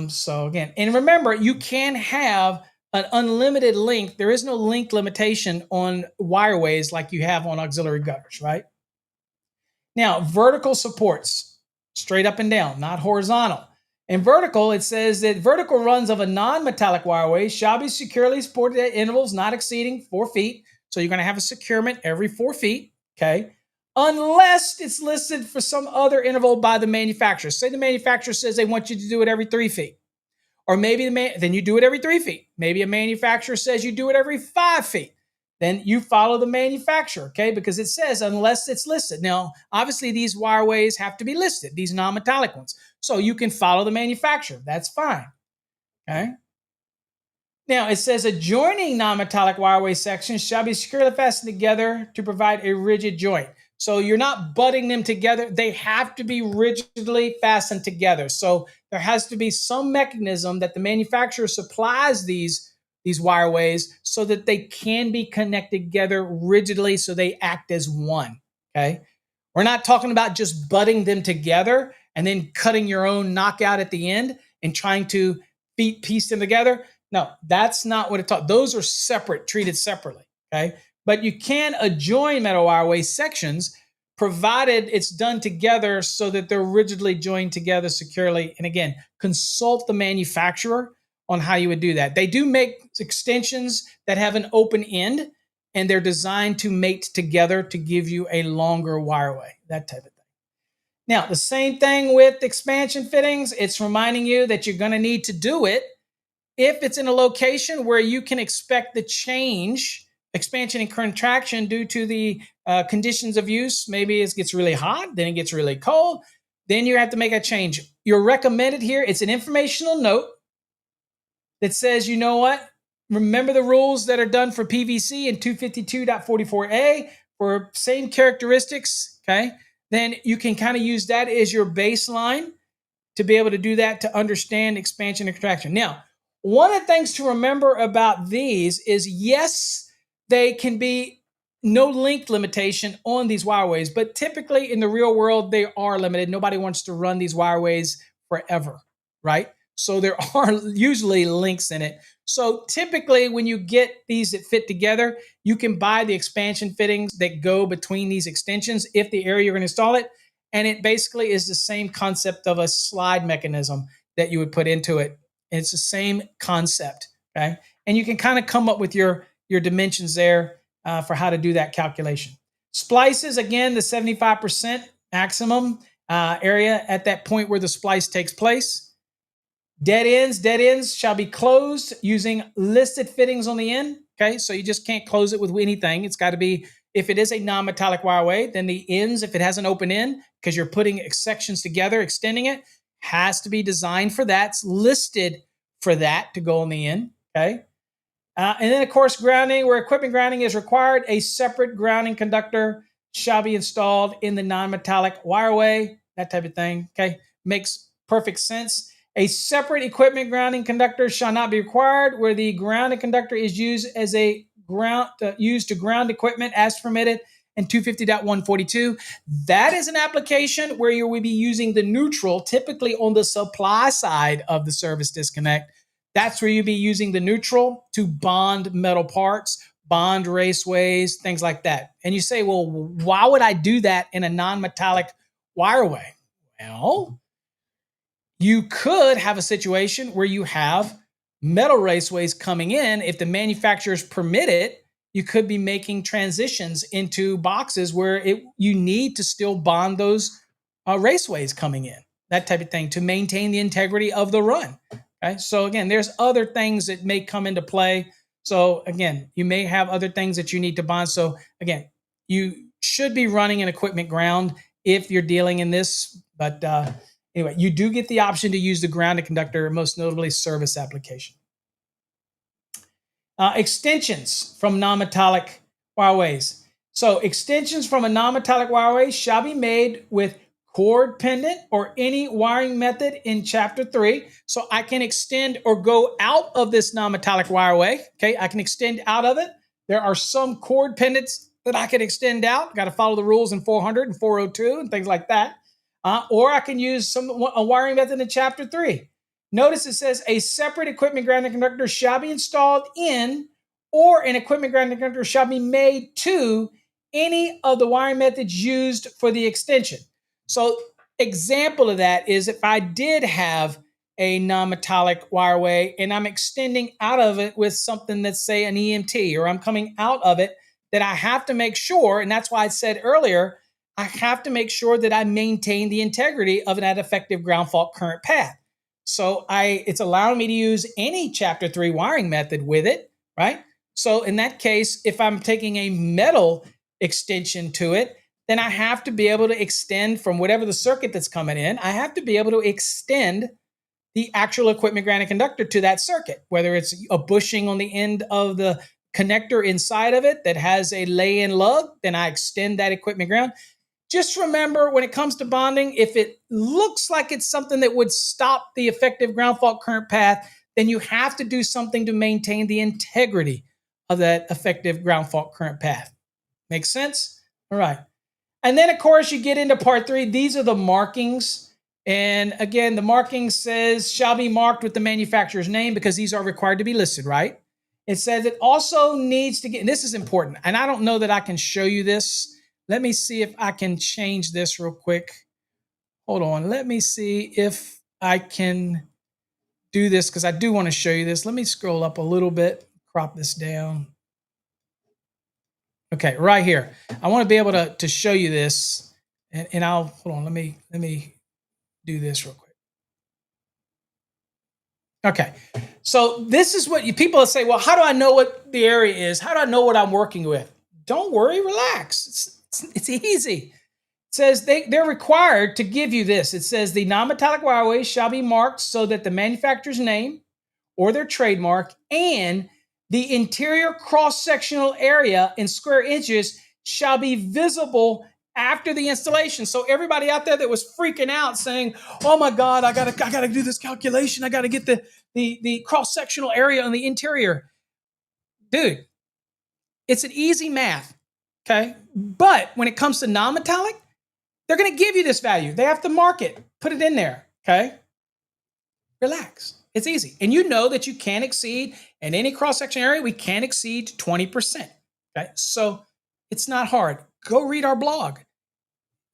So again, and remember, you can have an unlimited length. There is no length limitation on wireways like you have on auxiliary gutters, right? Now, vertical supports, straight up and down, not horizontal. In vertical, it says that vertical runs of a non-metallic wireway shall be securely supported at intervals not exceeding 4 feet. So you're going to have a securement every 4 feet, okay? Unless it's listed for some other interval by the manufacturer. Say the manufacturer says they want you to do it every 3 feet. Or maybe then you do it every 3 feet. Maybe a manufacturer says you do it every 5 feet. Then you follow the manufacturer, okay? Because it says unless it's listed. Now, obviously, these wireways have to be listed, these non-metallic ones. So you can follow the manufacturer. That's fine, okay? Now, it says adjoining non-metallic wireway sections shall be securely fastened together to provide a rigid joint. So you're not butting them together. They have to be rigidly fastened together. So there has to be some mechanism that the manufacturer supplies these wireways so that they can be connected together rigidly so they act as one. Okay. We're not talking about just butting them together and then cutting your own knockout at the end and trying to piece them together. No, that's not what it taught. Those are separate, treated separately. Okay. But you can adjoin metal wireway sections provided it's done together so that they're rigidly joined together securely. And again, consult the manufacturer on how you would do that. They do make extensions that have an open end and they're designed to mate together to give you a longer wireway, that type of thing. Now, the same thing with expansion fittings. It's reminding you that you're going to need to do it if it's in a location where you can expect the change, expansion and contraction due to the conditions of use. Maybe it gets really hot, then it gets really cold. Then you have to make a change. You're recommended here. It's an informational note that says, you know what? Remember the rules that are done for PVC in 252.44a for same characteristics, okay? Then you can kind of use that as your baseline to be able to do that to understand expansion and contraction. Now, one of the things to remember about these is, yes, they can be no length limitation on these wireways, but typically in the real world, they are limited. Nobody wants to run these wireways forever, right? So there are usually links in it. So typically when you get these that fit together, you can buy the expansion fittings that go between these extensions if the area you're going to install it. And it basically is the same concept of a slide mechanism that you would put into it. It's the same concept, okay? And you can kind of come up with your dimensions there for how to do that calculation. Splices, again, the 75% maximum area at that point where the splice takes place. Dead ends shall be closed using listed fittings on the end, okay? So you just can't close it with anything. It's got to be, if it is a non-metallic wireway, then the ends, if it has an open end, because you're putting sections together, extending it, has to be designed for that. It's listed for that to go on the end, okay? And then, of course, grounding, where equipment grounding is required, a separate grounding conductor shall be installed in the non-metallic wireway, that type of thing, okay? Makes perfect sense. A separate equipment grounding conductor shall not be required where the grounding conductor is used as a ground used to ground equipment as permitted in 250.142. That is an application where you will be using the neutral, typically on the supply side of the service disconnect. That's where you'll be using the neutral to bond metal parts, bond raceways, things like that. And you say, well, why would I do that in a non-metallic wireway? Well, you could have a situation where you have metal raceways coming in. If the manufacturers permit it, you could be making transitions into boxes where you need to still bond those raceways coming in, that type of thing, to maintain the integrity of the run. Okay, so again, there's other things that may come into play. So again, you may have other things that you need to bond. So again, you should be running an equipment ground if you're dealing in this, but anyway, you do get the option to use the grounded conductor, most notably service application. Extensions from non-metallic wireways. So extensions from a non-metallic wireway shall be made with cord pendant or any wiring method in chapter 3. So I can extend or go out of this non-metallic wireway. Okay, I can extend out of it. There are some cord pendants that I can extend out. Got to follow the rules in 400 and 402 and things like that. Or I can use a wiring method in chapter 3. Notice it says a separate equipment grounding conductor shall be installed in, or an equipment grounding conductor shall be made to any of the wiring methods used for the extension. So example of that is if I did have a non-metallic wireway and I'm extending out of it with something that's, say, an EMT, or I'm coming out of it, that I have to make sure, and that's why I said earlier, I have to make sure that I maintain the integrity of that effective ground fault current path. So it's allowing me to use any chapter 3 wiring method with it, right? So in that case, if I'm taking a metal extension to it, then I have to be able to extend from whatever the circuit that's coming in. I have to be able to extend the actual equipment grounding conductor to that circuit, whether it's a bushing on the end of the connector inside of it that has a lay-in lug, then I extend that equipment ground. Just remember, when it comes to bonding, if it looks like it's something that would stop the effective ground fault current path, then you have to do something to maintain the integrity of that effective ground fault current path. Make sense? All right. And then, of course, you get into part 3. These are the markings. And again, the marking says shall be marked with the manufacturer's name because these are required to be listed, right? It says it also needs to get, and this is important, and I don't know that I can show you this. Let me see if I can change this real quick. Hold on. Let me see if I can do this because I do want to show you this. Let me scroll up a little bit, crop this down. Okay, right here. I want to be able to show you this, and I'll hold on. Let me do this real quick. Okay, so this is what people say. Well, how do I know what the area is? How do I know what I'm working with? Don't worry, relax. It's easy. It says they're required to give you this. It says the non-metallic wireways shall be marked so that the manufacturer's name or their trademark and the interior cross-sectional area in square inches shall be visible after the installation. So everybody out there that was freaking out saying, "Oh my God, I gotta do this calculation. I gotta get the cross-sectional area on the interior." Dude, it's an easy math. Okay. But when it comes to non-metallic, they're going to give you this value. They have to mark it, put it in there. Okay. Relax. It's easy. And you know that you can't exceed, in any cross-section area, we can't exceed 20%. Okay. So it's not hard. Go read our blog.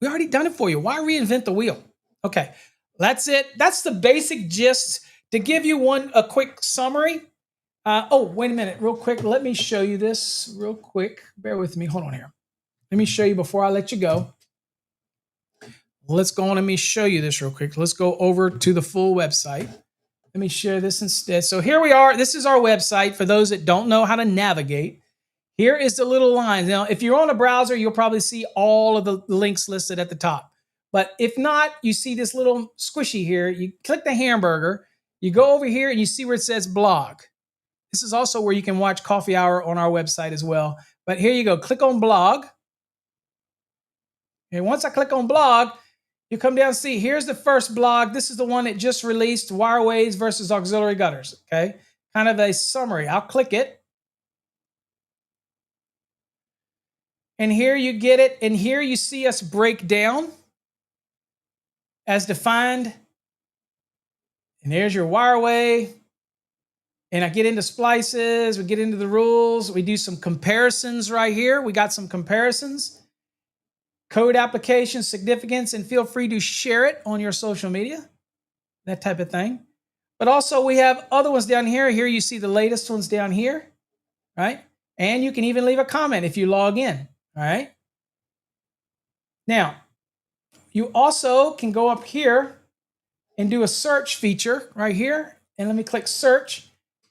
We already done it for you. Why reinvent the wheel? Okay. That's it. That's the basic gist. To give you a quick summary. Oh, wait a minute, real quick. Let me show you this real quick. Bear with me. Hold on here. Let me show you before I let you go. Let's go on. Let me show you this real quick. Let's go over to the full website. Let me share this instead. So here we are. This is our website for those that don't know how to navigate. Here is the little lines. Now, if you're on a browser, you'll probably see all of the links listed at the top. But if not, you see this little squishy here. You click the hamburger. You go over here and you see where it says blog. This is also where you can watch Coffee Hour on our website as well. But here you go. Click on blog. And once I click on blog, you come down and see, here's the first blog. This is the one that just released, Wireways versus auxiliary gutters. Okay. Kind of a summary. I'll click it. And here you get it. And here you see us break down as defined. And there's your wireway. And I get into splices. We get into the rules. We do some comparisons right here. We got some comparisons. Code application, significance, and feel free to share it on your social media. That type of thing. But also we have other ones down here. Here you see the latest ones down here. Right? And you can even leave a comment if you log in. All right. Now, you also can go up here and do a search feature right here. And let me click search.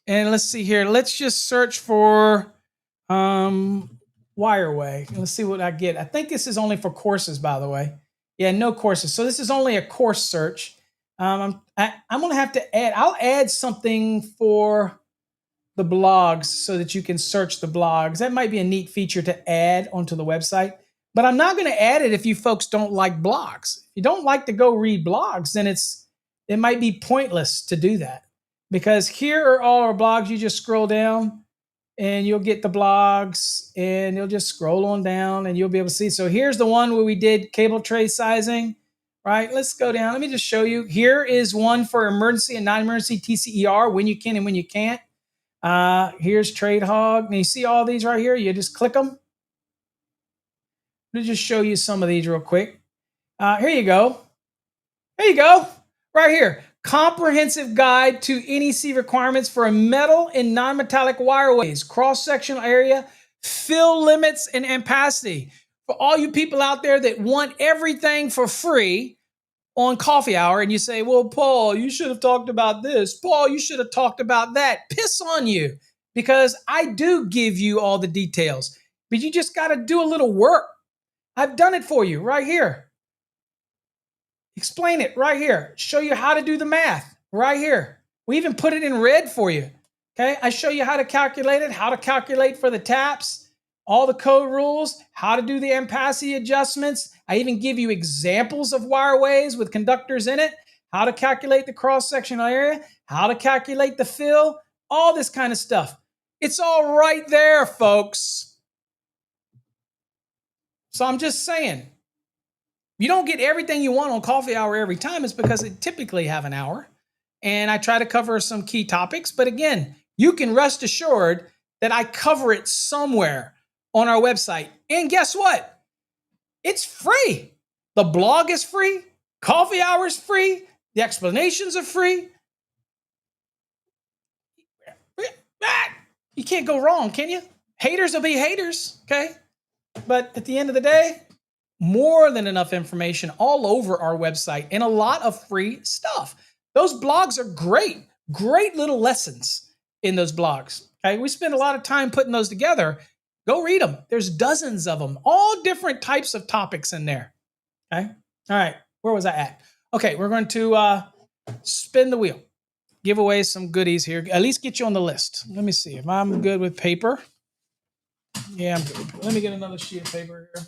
And let's see here. Let's just search for Wireway. Let's see what I get. I think this is only for courses, by the way. Yeah, no courses. So this is only a course search. I'm going to have to add, I'll add something for the blogs so that you can search the blogs. That might be a neat feature to add onto the website. But I'm not going to add it if you folks don't like blogs. If you don't like to go read blogs, then it might be pointless to do that. Because here are all our blogs. You just scroll down and you'll get the blogs and you'll just scroll on down and you'll be able to see. So here's the one where we did cable tray sizing, right? Let's go down. Let me just show you. Here is one for emergency and non-emergency TCER, when you can and when you can't. Here's Trade Hog. And you see all these right here? You just click them. Let me just show you some of these real quick. Here you go. There you go. Right here. Comprehensive guide to NEC requirements for metal and non-metallic wireways, cross-sectional area, fill limits, and ampacity. For all you people out there that want everything for free on Coffee Hour, and you say, well, Paul, you should have talked about this. Paul, you should have talked about that. Piss on you, because I do give you all the details, but you just got to do a little work. I've done it for you right here. Explain it right here. Show you how to do the math right here. We even put it in red for you. Okay, I show you how to calculate it, how to calculate for the taps, all the code rules, how to do the ampacity adjustments. I even give you examples of wireways with conductors in it, how to calculate the cross-sectional area, how to calculate the fill, all this kind of stuff. It's all right there, folks. So I'm just saying, you don't get everything you want on coffee hour every time. It's because it typically have an hour. And I try to cover some key topics. But again, you can rest assured that I cover it somewhere on our website. And guess what? It's free. The blog is free. Coffee hour is free. The explanations are free. You can't go wrong, can you? Haters will be haters, okay? But at the end of the day, more than enough information all over our website and a lot of free stuff. Those blogs are great, great little lessons in those blogs. Okay, we spend a lot of time putting those together. Go read them. There's dozens of them, all different types of topics in there. Okay, all right, where was I at? Okay, we're going to spin the wheel, give away some goodies here, at least get you on the list. Let me see if I'm good with paper. Yeah, I'm good. Let me get another sheet of paper here.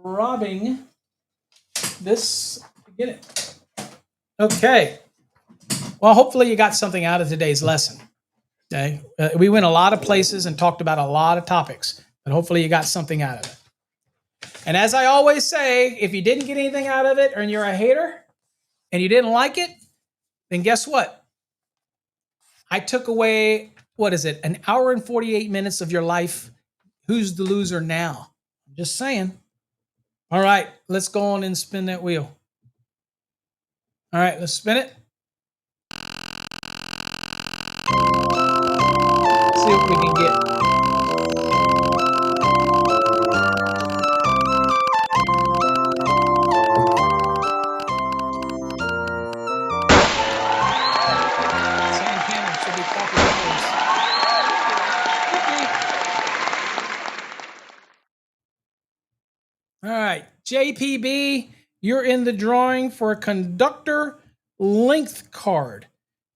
Robbing this to get it. Okay. Well, hopefully you got something out of today's lesson. Okay. We went a lot of places and talked about a lot of topics, but hopefully you got something out of it. And as I always say, if you didn't get anything out of it and you're a hater and you didn't like it, then guess what? I took away, what is it, an hour and 48 minutes of your life. Who's the loser now? I'm just saying. All right, let's go on and spin that wheel. All right, let's spin it. Let's see what we can get. Same camera should be coffee hours. All right, JPB, you're in the drawing for a conductor length card.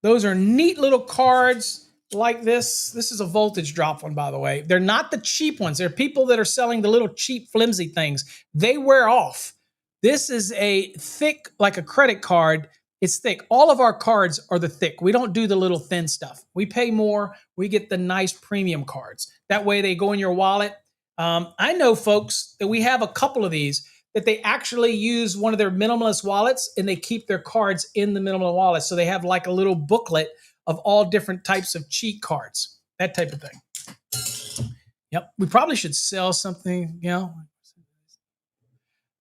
Those are neat little cards like this. This is a voltage drop one, by the way. They're not the cheap ones. They're people that are selling the little cheap, flimsy things. They wear off. This is a thick, like a credit card. It's thick. All of our cards are the thick. We don't do the little thin stuff. We pay more. We get the nice premium cards. That way they go in your wallet. I know folks that we have a couple of these that they actually use one of their minimalist wallets and they keep their cards in the minimalist wallet. So they have like a little booklet of all different types of cheat cards, that type of thing. Yep. We probably should sell something, you know.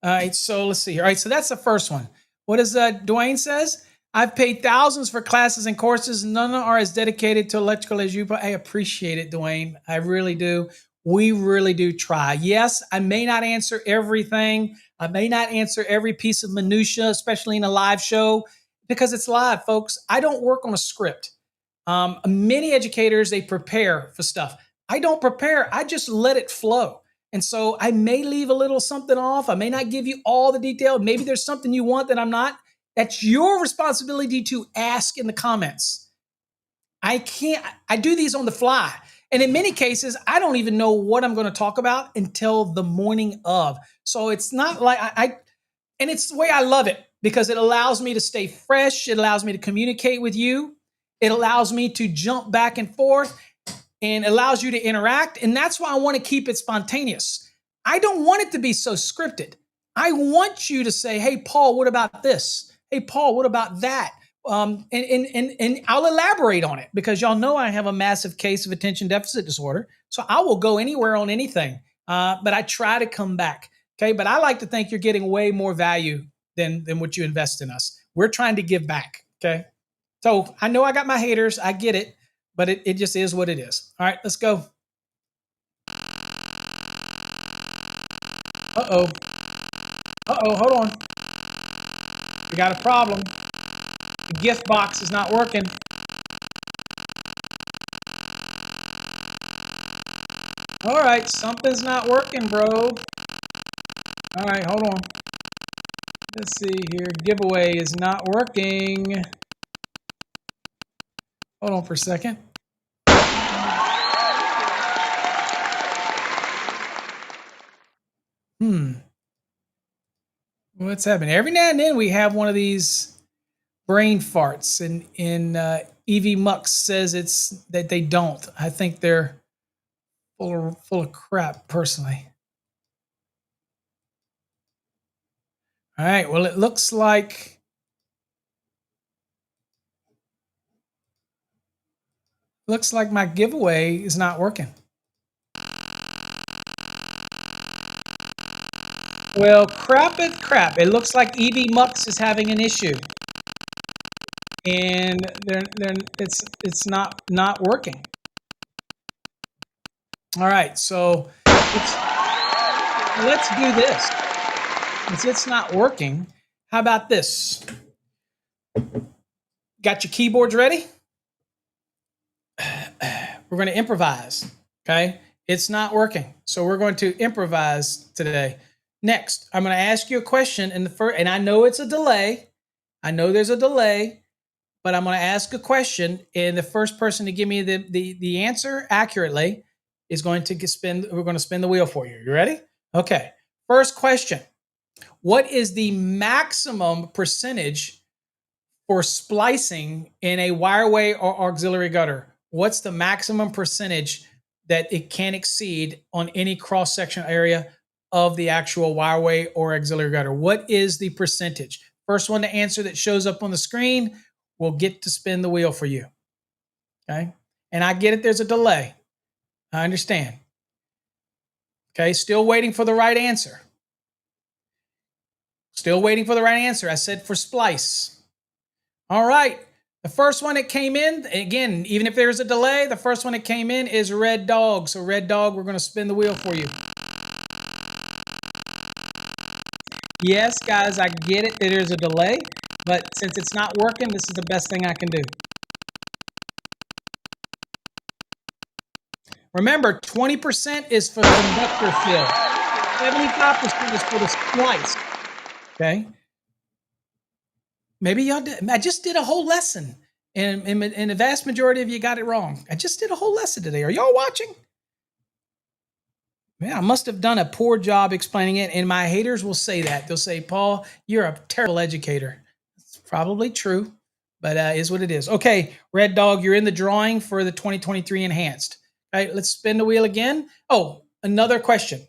All right. So let's see here. All right. So that's the first one. What is Dwayne says? I've paid thousands for classes and courses. None are as dedicated to electrical as you, but I appreciate it, Dwayne. I really do. We really do try. Yes, I may not answer everything. I may not answer every piece of minutia, especially in a live show, because it's live, folks. I don't work on a script. Many educators, they prepare for stuff. I don't prepare. I just let it flow. And so I may leave a little something off. I may not give you all the detail. Maybe there's something you want that I'm not. That's your responsibility to ask in the comments. I do these on the fly. And in many cases, I don't even know what I'm going to talk about until the morning of. So it's not like and it's the way I love it because it allows me to stay fresh. It allows me to communicate with you. It allows me to jump back and forth and allows you to interact. And that's why I want to keep it spontaneous. I don't want it to be so scripted. I want you to say, hey, Paul, what about this? Hey, Paul, what about that? And I'll elaborate on it because y'all know I have a massive case of attention deficit disorder. So I will go anywhere on anything, but I try to come back. Okay, but I like to think you're getting way more value than what you invest in us. We're trying to give back. Okay, so I know I got my haters. I get it, but it just is what it is. All right, let's go. Uh-oh. Uh-oh, hold on. We got a problem. The gift box is not working. All right, something's not working, bro. All right, hold on. Let's see here. Giveaway is not working. Hold on for a second. What's happening? Every now and then we have one of these brain farts, and EV Mux says it's that they don't. I think they're full of crap, personally. All right. Well, it looks like my giveaway is not working. Well, crap. It looks like EV Mux is having an issue, and it's not working. All right, so let's do this. Since it's not working, how about this? Got your keyboards ready? We're going to improvise. Okay, it's not working, so we're going to improvise today. Next, I'm going to ask you a question in the first, and I know it's a delay. I know there's a delay, but I'm going to ask a question, and the first person to give me the answer accurately is going to spin. We're going to spin the wheel for you. You ready? Okay. First question: what is the maximum percentage for splicing in a wireway or auxiliary gutter? What's the maximum percentage that it can exceed on any cross-section area of the actual wireway or auxiliary gutter? What is the percentage? First one to answer that shows up on the screen will get to spin the wheel for you. Okay? And I get it, there's a delay. I understand. Okay, still waiting for the right answer. Still waiting for the right answer. I said for splice. All right. The first one that came in, again, even if there's a delay, the first one that came in is Red Dog. So Red Dog, we're going to spin the wheel for you. Yes, guys, I get it that there's a delay, but since it's not working, this is the best thing I can do. Remember, 20% is for the conductor fill. 75% is for the splice. Okay? Maybe y'all did. I just did a whole lesson, and the vast majority of you got it wrong. I just did a whole lesson today. Are y'all watching? Yeah, I must have done a poor job explaining it, and my haters will say that. They'll say, Paul, you're a terrible educator. It's probably true, but is what it is. Okay, Red Dog, you're in the drawing for the 2023 Enhanced. All right, let's spin the wheel again. Oh, another question.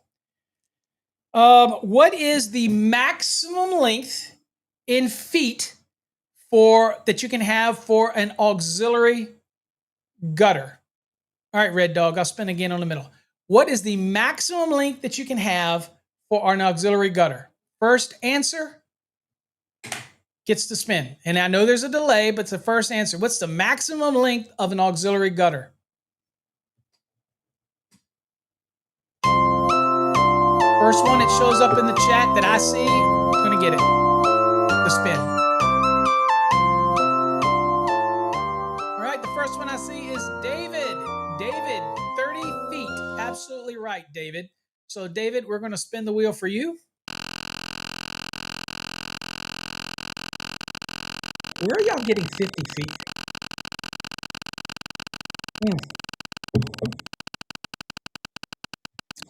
What is the maximum length in feet that you can have for an auxiliary gutter? All right, Red Dog, I'll spin again on the middle. What is the maximum length that you can have for an auxiliary gutter? First answer gets to spin. And I know there's a delay, but it's the first answer. What's the maximum length of an auxiliary gutter? First one that shows up in the chat that I see, I'm going to get it. The spin. All right, the first one I see is David. David, 30 feet. Absolutely right, David. So, David, we're going to spin the wheel for you. Where are y'all getting 50 feet?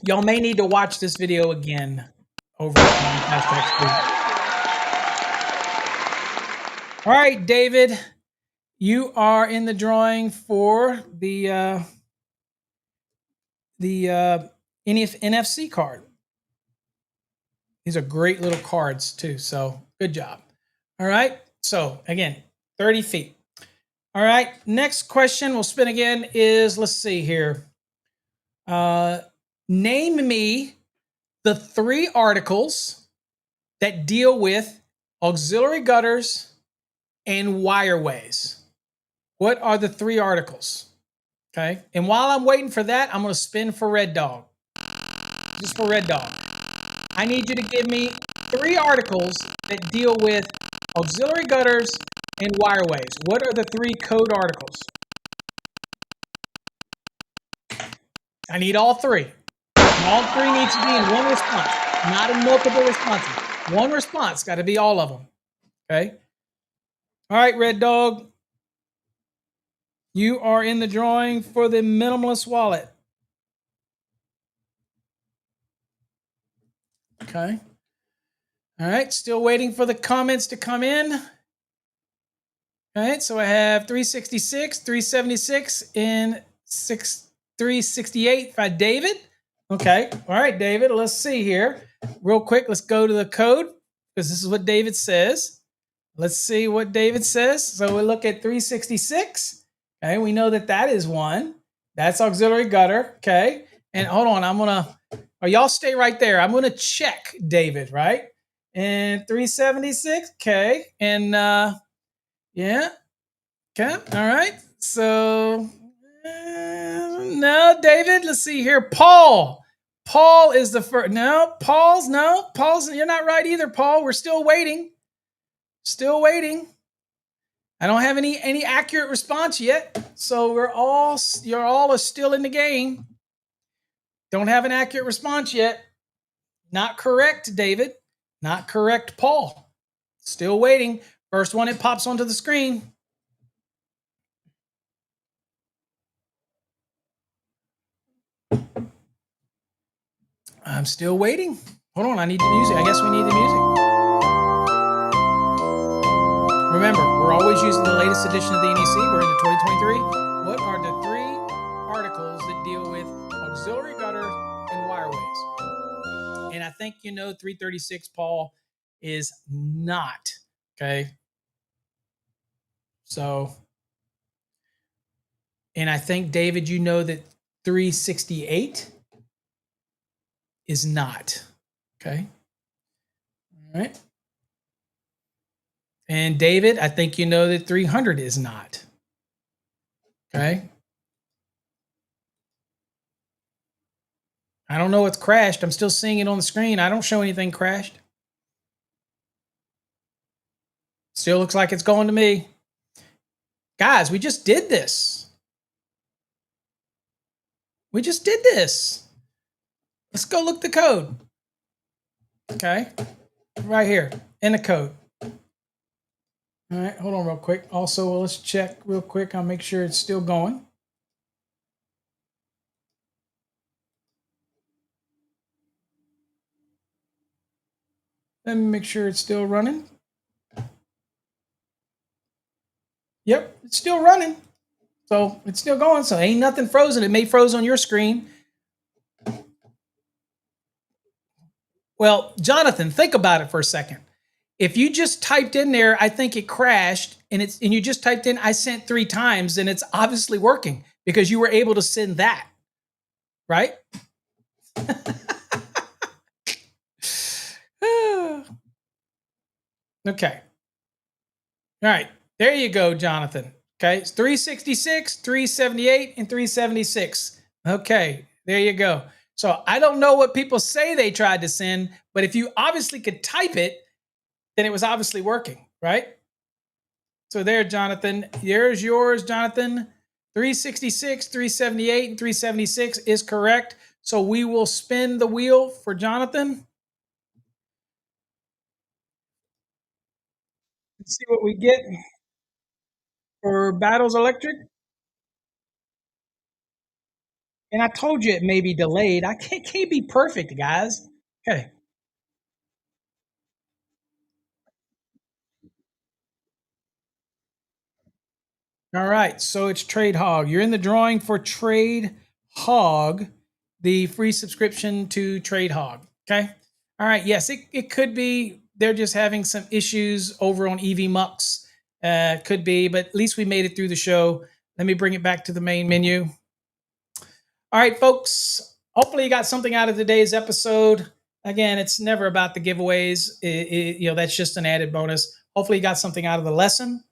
Y'all may need to watch this video again over on #. All right, David, you are in the drawing for the NFC card. These are great little cards too, so good job. All right, so again, 30 feet. All right, next question, we'll spin again, is, let's see here. Name me the 3 articles that deal with auxiliary gutters and wireways. What are the 3 articles? Okay, and while I'm waiting for that, I'm going to spin for Red Dog. Just for Red Dog. I need you to give me 3 articles that deal with auxiliary gutters and wireways. What are the 3 code articles? I need all 3. And all 3 needs to be in one response, not in multiple responses. One response, got to be all of them. Okay? All right, Red Dog. You are in the drawing for the minimalist wallet. Okay. All right. Still waiting for the comments to come in. All right. So I have 366, 376, and 368 by David. Okay. All right, David. Let's see here. Real quick, let's go to the code because this is what David says. Let's see what David says. So we look at 366. Okay. We know that that is one. That's auxiliary gutter. Okay. And hold on. Y'all stay right there. I'm going to check David, right? And 376. Okay. And yeah. Okay. All right. So no, David. Let's see here. Paul. Paul is the first. No, Paul's. You're not right either, Paul. We're still waiting. Still waiting. I don't have any accurate response yet. So you're all still in the game. Don't have an accurate response yet. Not correct, David. Not correct, Paul. Still waiting. First one it pops onto the screen. I'm still waiting. Hold on, I need the music. I guess we need the music. Remember, we're always using the latest edition of the NEC. We're into 2023. What are the 3 articles that deal with auxiliary gutter and wireways? And I think 336, Paul, is not. Okay. So, and I think, David, that 368 is not. Okay. All right. And David, I think that 300 is not. Okay. I don't know what's crashed. I'm still seeing it on the screen. I don't show anything crashed. Still looks like it's going to me. Guys, we just did this. We just did this. Let's go look the code. Okay. Right here in the code. All right, hold on real quick. Also, let's check real quick. I'll make sure it's still going. Let me make sure it's still running. Yep, it's still running. So it's still going. So ain't nothing frozen. It may froze on your screen. Well, Jonathan, think about it for a second. If you just typed in there, I think it crashed, and you just typed in, I sent 3 times, and it's obviously working because you were able to send that, right? Okay. All right. There you go, Jonathan. Okay. It's 366, 378, and 376. Okay. There you go. So I don't know what people say they tried to send, but if you obviously could type it, then it was obviously working, right? So there, Jonathan. Here's yours, Jonathan. 366, 378, and 376 is correct. So we will spin the wheel for Jonathan. Let's see what we get for Battles Electric. And I told you it may be delayed. I can't be perfect, guys. Okay. All right. So it's Trade Hog. You're in the drawing for Trade Hog, the free subscription to Trade Hog. Okay. All right. Yes, it could be they're just having some issues over on EV Mux. Could be, but at least we made it through the show. Let me bring it back to the main menu. All right, folks. Hopefully you got something out of today's episode. Again, it's never about the giveaways. That's just an added bonus. Hopefully you got something out of the lesson.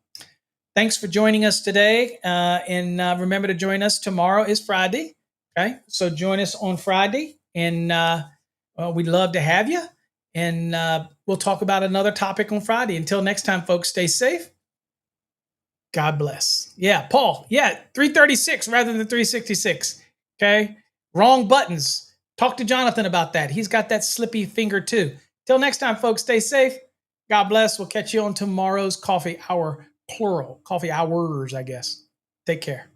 Thanks for joining us today. And remember to join us. Tomorrow is Friday. Okay. So join us on Friday. And we'd love to have you. And we'll talk about another topic on Friday. Until next time, folks, stay safe. God bless. Yeah, Paul. Yeah, 336 rather than 366. Okay. Wrong buttons. Talk to Jonathan about that. He's got that slippy finger too. Till next time, folks, stay safe. God bless. We'll catch you on tomorrow's coffee hour, plural. Coffee hours, I guess. Take care.